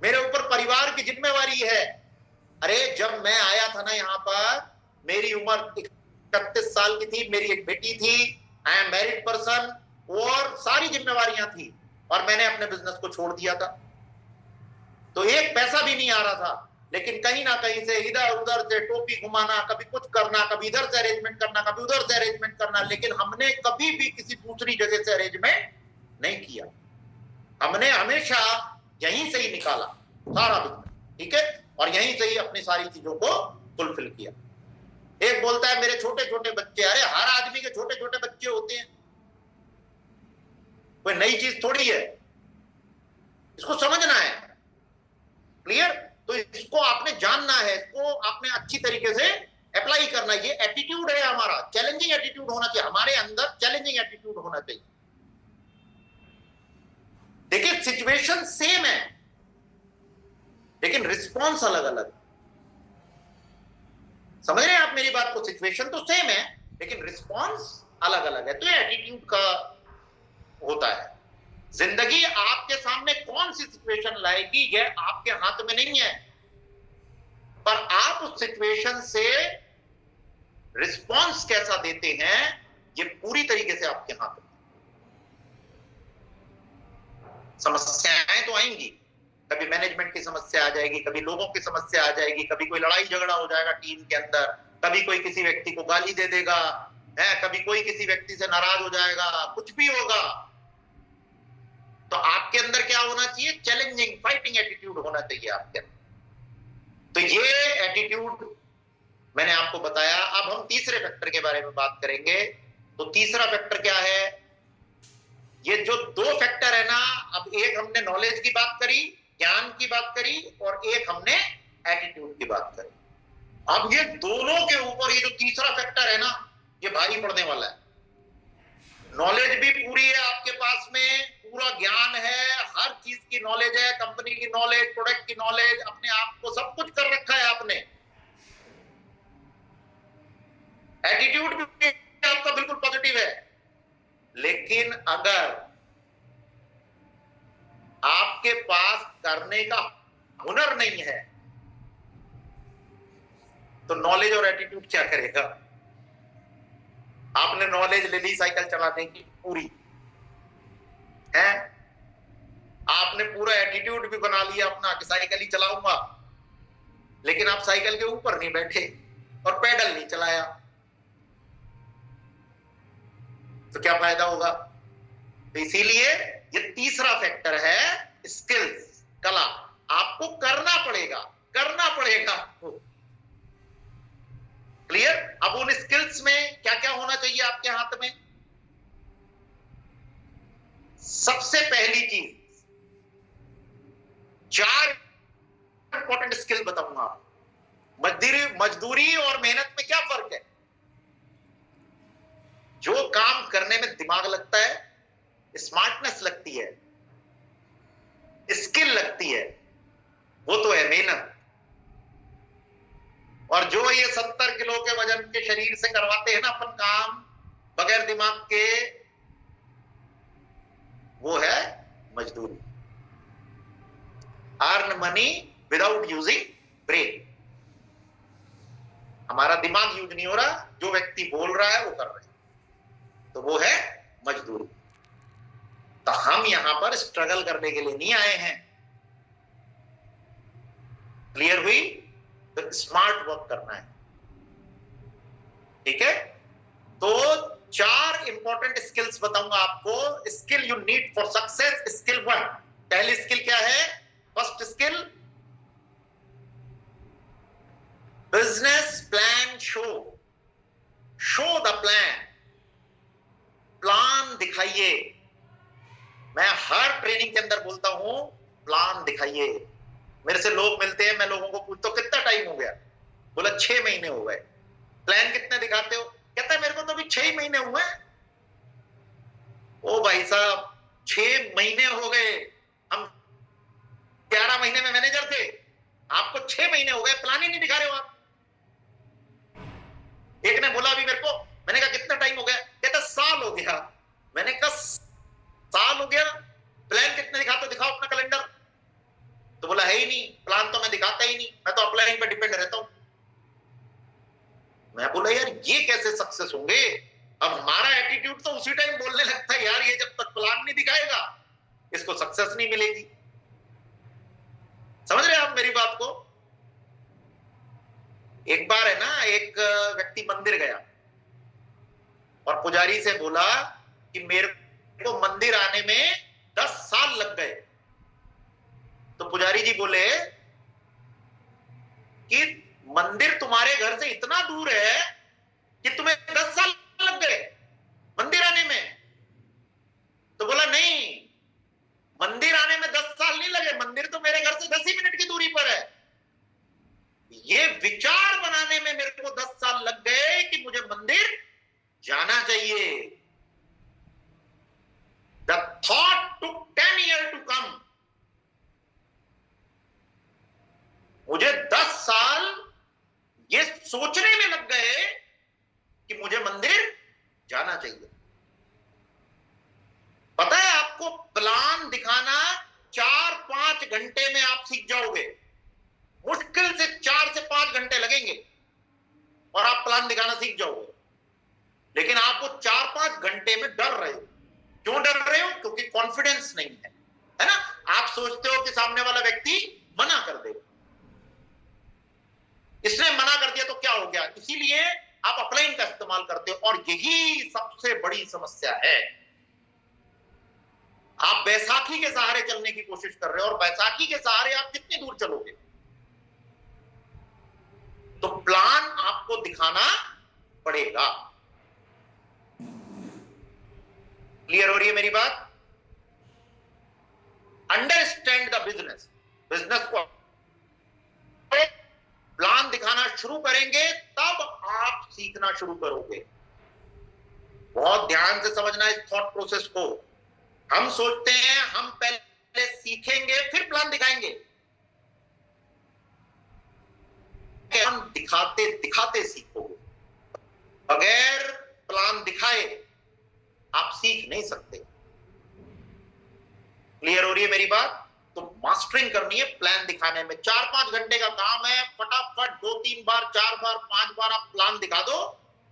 मेरे ऊपर परिवार की जिम्मेवारी है। अरे जब मैं आया था ना यहाँ पर, मेरी उम्र 31 साल की थी, मेरी एक बेटी थी, आई एम मैरिड पर्सन, और सारी जिम्मेवारियां थी, और मैंने अपने बिजनेस को छोड़ दिया था। तो एक पैसा भी नहीं आ रहा था, लेकिन कहीं ना कहीं से इधर उधर से टोपी घुमाना, कभी कुछ करना, कभी इधर से अरेंजमेंट करना, कभी उधर से अरेंजमेंट करना, लेकिन हमने कभी भी किसी दूसरी जगह से अरेंजमेंट नहीं किया। हमने हमेशा यहीं से ही निकाला सारा बिजनेस, ठीक है, और यहीं से ही अपनी सारी चीजों को फुलफिल किया। एक बोलता है मेरे छोटे छोटे बच्चे, अरे हर आदमी के छोटे छोटे बच्चे होते हैं, कोई नई चीज थोड़ी है, इसको समझना है। क्लियर? तो इसको आपने जानना है, इसको आपने अच्छी तरीके से अप्लाई करना है। ये एटीट्यूड है हमारा, चैलेंजिंग एटीट्यूड होना चाहिए हमारे अंदर, चैलेंजिंग एटीट्यूड होना चाहिए। देखिए सिचुएशन सेम है, लेकिन रिस्पॉन्स अलग अलग। समझ रहे हैं आप मेरी बात को? सिचुएशन तो सेम है, लेकिन रिस्पॉन्स अलग अलग है। तो ये एटीट्यूड का होता है। जिंदगी आपके सामने कौन सी सिचुएशन लाएगी यह आपके हाथ में नहीं है, पर आप उस सिचुएशन से रिस्पॉन्स कैसा देते हैं ये पूरी तरीके से आपके हाथ में। समस्याएं तो आएंगी, कभी मैनेजमेंट की समस्या आ जाएगी, कभी लोगों की समस्या आ जाएगी, कभी कोई लड़ाई झगड़ा हो जाएगा टीम के अंदर, कभी कोई किसी व्यक्ति को गाली दे देगा है, कभी कोई किसी व्यक्ति से नाराज हो जाएगा, कुछ भी होगा। तो आपके अंदर क्या होना चाहिए? चैलेंजिंग फाइटिंग एटीट्यूड होना चाहिए आपके अंदर। तो ये एटीट्यूड मैंने आपको बताया। अब हम तीसरे फैक्टर के बारे में बात करेंगे। तो तीसरा फैक्टर क्या है? ये जो दो फैक्टर है ना, अब एक हमने नॉलेज की बात करी, ज्ञान की बात करी, और एक हमने एटीट्यूड की बात करी। अब ये दोनों के ऊपर ये जो तीसरा फैक्टर है ना, ये भारी पड़ने वाला है। नॉलेज भी पूरी है आपके पास में, पूरा ज्ञान है, हर चीज की नॉलेज है, कंपनी की नॉलेज, प्रोडक्ट की नॉलेज, अपने आप को सब कुछ कर रखा है आपने। एटीट्यूड भी आपका बिल्कुल पॉजिटिव है, लेकिन अगर आपके पास करने का हुनर नहीं है तो नॉलेज और एटीट्यूड क्या करेगा? आपने नॉलेज ले ली साइकिल चलाने की पूरी है, आपने पूरा एटीट्यूड भी बना लिया अपना कि साइकिल ही चलाऊंगा, लेकिन आप साइकिल के ऊपर नहीं बैठे और पैडल नहीं चलाया, तो क्या फायदा होगा? तो इसीलिए ये तीसरा फैक्टर है स्किल्स, कला। आपको करना पड़ेगा, करना पड़ेगा आपको। क्लियर? अब उन स्किल्स में क्या क्या होना चाहिए आपके हाथ में? सबसे पहली चीज, 4 इंपॉर्टेंट स्किल बताऊंगा। मजदूरी और मेहनत में क्या फर्क है? जो काम करने में दिमाग लगता है, स्मार्टनेस लगती है, स्किल लगती है, वो तो है मेहनत। और जो ये 70 किलो के वजन के शरीर से करवाते हैं ना अपन काम बगैर दिमाग के, वो है मजदूरी। Earn money without using brain. हमारा दिमाग यूज नहीं हो रहा, जो व्यक्ति बोल रहा है वो कर रहे हैं, तो वो है मजदूरी। तो हम यहां पर स्ट्रगल करने के लिए नहीं आए हैं। क्लियर हुई? तो स्मार्ट वर्क करना है, ठीक है? तो 4 इंपॉर्टेंट स्किल्स बताऊंगा आपको। Skill you need for success. Skill 1, पहली स्किल क्या है? First skill, business plan show. Show the plan, plan दिखाइए। मैं हर ट्रेनिंग के अंदर बोलता हूं प्लान दिखाइए। मेरे से लोग मिलते हैं, मैं लोगों को पूछता हूं कितना टाइम हो गया, बोला 6 महीने हो गए। प्लान कितने दिखाते हो? कहता है मेरे को तो अभी 6 महीने हुए हैं। ओ भाई साहब, 6 महीने हो गए, हम 11 महीने में मैनेजर थे, आपको 6 महीने हो गए, प्लान ही नहीं दिखा रहे हो आप। एक ने बोला अभी मेरे को, मैंने कहा कितना टाइम हो गया, कहता साल हो गया। मैंने कहा साल हो गया, प्लान कितने दिखाते हो, दिखाओ अपना कैलेंडर। तो बोला है ही नहीं, प्लान तो मैं दिखाता ही नहीं, मैं तो अपलाइन पर डिपेंड रहता हूं। मैं बोला यार ये कैसे सक्सेस होंगे। अब हमारा एटीट्यूड तो उसी टाइम बोलने लगता है यार ये जब तक प्लान नहीं दिखाएगा इसको सक्सेस नहीं मिलेगी। समझ रहे आप मेरी बात को। एक बार है ना, एक व्यक्ति मंदिर गया और पुजारी से बोला कि मेरे को मंदिर आने में 10 साल लग गए। तो पुजारी जी बोले कि मंदिर तुम्हारे घर से इतना दूर है कि तुम्हें 10 साल लग गए मंदिर आने में। तो बोला नहीं, मंदिर आने में 10 साल नहीं लगे, मंदिर तो मेरे घर से 10 ही मिनट की दूरी पर है। ये विचार बनाने में मेरे को 10 साल लग गए कि मुझे मंदिर जाना चाहिए। The thought took 10 years to come. मुझे 10 साल ये सोचने में लग गए कि मुझे मंदिर जाना चाहिए। पता है आपको, प्लान दिखाना 4-5 घंटे में आप सीख जाओगे। मुश्किल से 4 से 5 घंटे लगेंगे और आप प्लान दिखाना सीख जाओगे। लेकिन आप वो 4-5 घंटे में डर रहे हो। क्यों डर रहे हो? क्योंकि कॉन्फिडेंस नहीं है ना। आप सोचते हो कि सामने वाला व्यक्ति मना कर देगा, इसने मना कर दिया तो क्या हो गया, इसीलिए आप अपलाइन का इस्तेमाल करते हो। और यही सबसे बड़ी समस्या है। आप बैसाखी के सहारे चलने की कोशिश कर रहे हो, और बैसाखी के सहारे आप कितनी दूर चलोगे। तो प्लान आपको दिखाना पड़ेगा। क्लियर हो रही है मेरी बात? Understand the business. बिजनेस को प्लान दिखाना शुरू करेंगे तब आप सीखना शुरू करोगे। बहुत ध्यान से समझना इस थॉट प्रोसेस को। हम सोचते हैं हम पहले सीखेंगे फिर प्लान दिखाएंगे। हम दिखाते दिखाते सीखोगे। बगैर प्लान दिखाए आप सीख नहीं सकते। क्लियर हो रही है मेरी बात? तो मास्टरिंग करनी है प्लान दिखाने में। 4-5 घंटे का काम है, फटाफट 2-3 बार, 4 बार, 5 बार आप प्लान दिखा दो,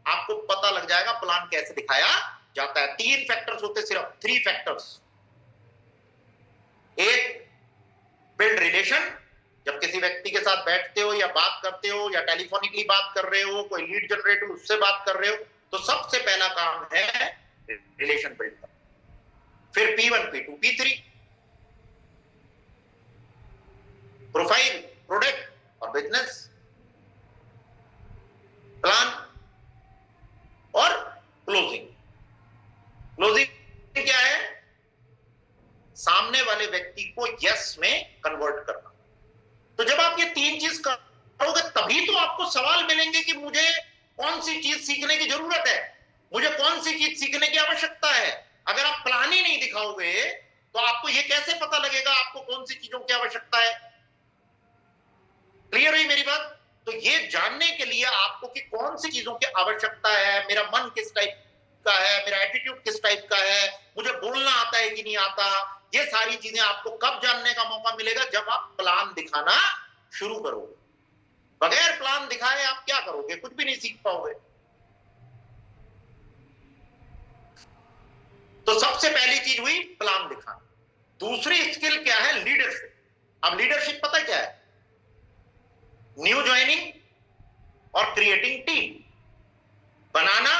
आपको पता लग जाएगा प्लान कैसे दिखाया जाता है। 3 फैक्टर्स होते, सिर्फ 3 फैक्टर्स। एक, बिल्ड रिलेशन। जब किसी व्यक्ति के साथ बैठते हो या बात करते हो या टेलीफोनिकली बात कर रहे हो, कोई लीड जनरेट हो उससे बात कर रहे हो, तो सबसे पहला काम है रिलेशन बिल्ड करना। फिर P1, P2, P3, profile, product और बिजनेस प्लान और क्लोजिंग। क्लोजिंग क्या है? सामने वाले व्यक्ति को यस में कन्वर्ट करना। तो जब आप ये 3 चीज करोगे तभी तो आपको सवाल मिलेंगे कि मुझे कौन सी चीज सीखने की जरूरत है, मुझे कौन सी चीज सीखने की आवश्यकता है। अगर आप प्लान ही नहीं दिखाओगे तो आपको ये कैसे पता लगेगा आपको कौन सी चीजों की आवश्यकता है। क्लियर हुई मेरी बात? तो ये जानने के लिए आपको कि कौन सी चीजों की आवश्यकता है, मेरा मन किस टाइप का है, मेरा एटीट्यूड किस टाइप का है, मुझे बोलना आता है कि नहीं आता, ये सारी चीजें आपको कब जानने का मौका मिलेगा? जब आप प्लान दिखाना शुरू करोगे। बगैर प्लान दिखाए आप क्या करोगे? कुछ भी नहीं सीख पाओगे। तो सबसे पहली चीज हुई प्लान दिखाना। दूसरी स्किल क्या है? लीडरशिप। अब लीडरशिप पता क्या है? न्यू ज्वाइनिंग और क्रिएटिंग टीम। बनाना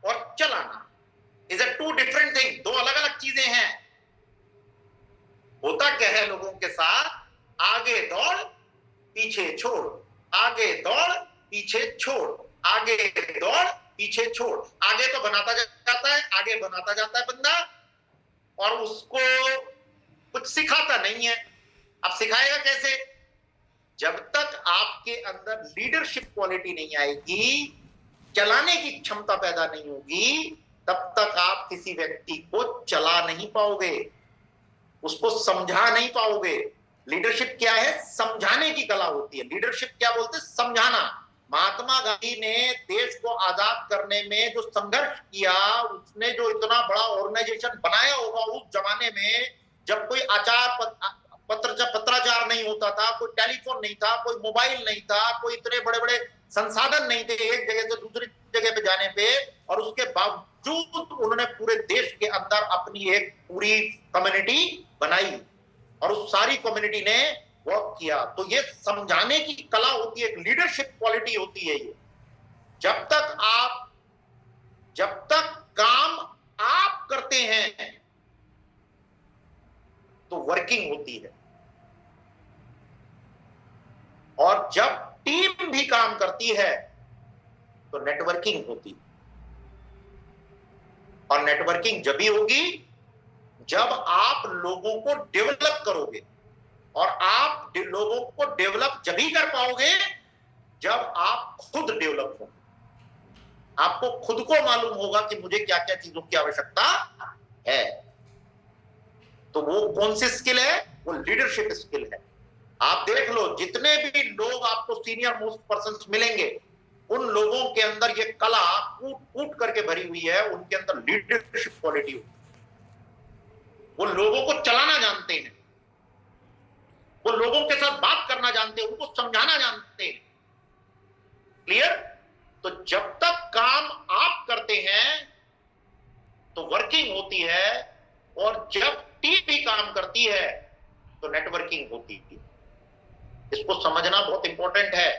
और चलाना इज अ 2 डिफरेंट थिंग। 2 अलग अलग चीजें हैं। होता क्या है लोगों के साथ? आगे दौड़ पीछे छोड़, आगे दौड़ पीछे छोड़, आगे दौड़ पीछे छोड़। आगे तो बनाता जाता है, आगे बनाता जाता है बंदा, और उसको कुछ सिखाता नहीं है। अब सिखाएगा कैसे? जब तक आपके अंदर लीडरशिप क्वालिटी नहीं आएगी, चलाने की क्षमता पैदा नहीं होगी, तब तक आप किसी व्यक्ति को चला नहीं पाओगे। उसको समझा नहीं पाओगे। लीडरशिप क्या है? समझाने की कला होती है। लीडरशिप क्या बोलते हैं? समझाना। महात्मा गांधी ने देश को आजाद करने में जो संघर्ष किया, उसने जो इतना बड़ा ऑर्गेनाइजेशन बनाया होगा उस जमाने में, जब कोई पत्राचार नहीं होता था, कोई टेलीफोन नहीं था, कोई मोबाइल नहीं था, कोई इतने बड़े बड़े संसाधन नहीं थे एक जगह से दूसरी जगह पे जाने पे, और उसके बावजूद उन्होंने पूरे देश के अंदर अपनी एक पूरी कम्युनिटी बनाई और उस सारी कम्युनिटी ने वर्क किया। तो ये समझाने की कला होती है, एक लीडरशिप क्वालिटी होती है ये। जब तक काम आप करते हैं तो वर्किंग होती है, और जब टीम भी काम करती है तो नेटवर्किंग होती है। और नेटवर्किंग जब भी होगी जब आप लोगों को डेवलप करोगे, और आप लोगों को डेवलप जब ही कर पाओगे जब आप खुद डेवलप हो। आपको खुद को मालूम होगा कि मुझे क्या क्या चीजों की आवश्यकता है। तो वो कौन सी स्किल है? वो लीडरशिप स्किल है। आप देख लो, जितने भी लोग आपको सीनियर मोस्ट पर्सन मिलेंगे, उन लोगों के अंदर ये कला कूट कूट करके भरी हुई है, उनके अंदर लीडरशिप क्वालिटी होती है। वो लोगों को चलाना जानते हैं, वो लोगों के साथ बात करना जानते हैं, उनको समझाना जानते हैं। क्लियर? तो जब तक काम आप करते हैं तो वर्किंग होती है, और जब टीम भी काम करती है तो नेटवर्किंग होती है। इसको समझना बहुत इंपॉर्टेंट है।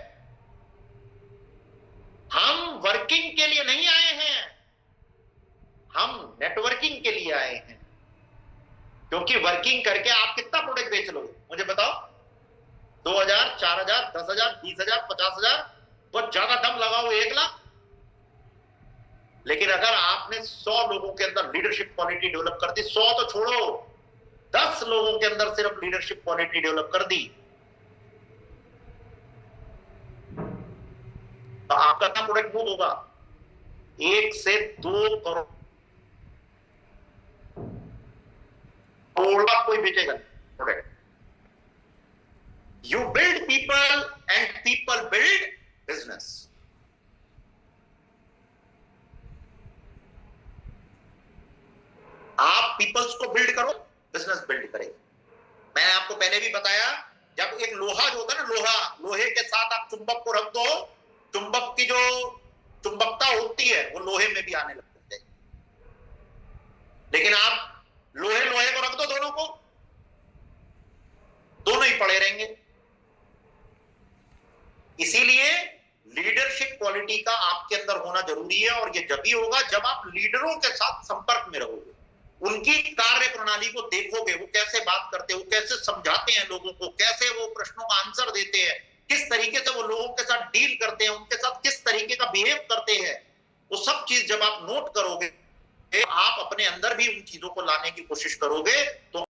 हम वर्किंग के लिए नहीं आए हैं, हम नेटवर्किंग के लिए आए हैं। क्योंकि वर्किंग करके आप कितना प्रोडक्ट बेच लोगे? मुझे बताओ। 2000, 4000, 10,000, 20,000, 50,000, बहुत ज्यादा दम लगाओ 1 लाख। लेकिन अगर आपने 100 लोगों के अंदर लीडरशिप क्वालिटी डेवलप कर दी, 100 तो छोड़ो, 10 लोगों के अंदर सिर्फ लीडरशिप क्वालिटी डेवलप कर दी, तो आपका क्या प्रोडक्ट मूव होगा? 1 से 2 करोड़ कोई बेचेगा product. You build people and people build business. आप पीपल्स को बिल्ड करो, बिजनेस बिल्ड करेगा। मैंने आपको पहले भी बताया, जब एक लोहा जो होता है ना, लोहे के साथ आप चुंबक को रख दो, चुंबक की जो चुंबकता होती है वो लोहे में भी आने लगती है। लेकिन आप लोहे को रख दो, दोनों ही पड़े रहेंगे। इसीलिए लीडरशिप क्वालिटी का आपके अंदर होना जरूरी है, और ये जब ही होगा जब आप लीडरों के साथ संपर्क में रहोगे, उनकी कार्य प्रणाली को देखोगे, वो कैसे बात करते हैं, वो कैसे समझाते हैं लोगों को, कैसे वो प्रश्नों का आंसर देते हैं, किस तरीके से वो लोगों के साथ डील करते हैं, उनके साथ किस तरीके का बिहेव करते हैं, वो सब चीज जब आप नोट करोगे, आप अपने अंदर भी उन चीजों को लाने की कोशिश करोगे, तो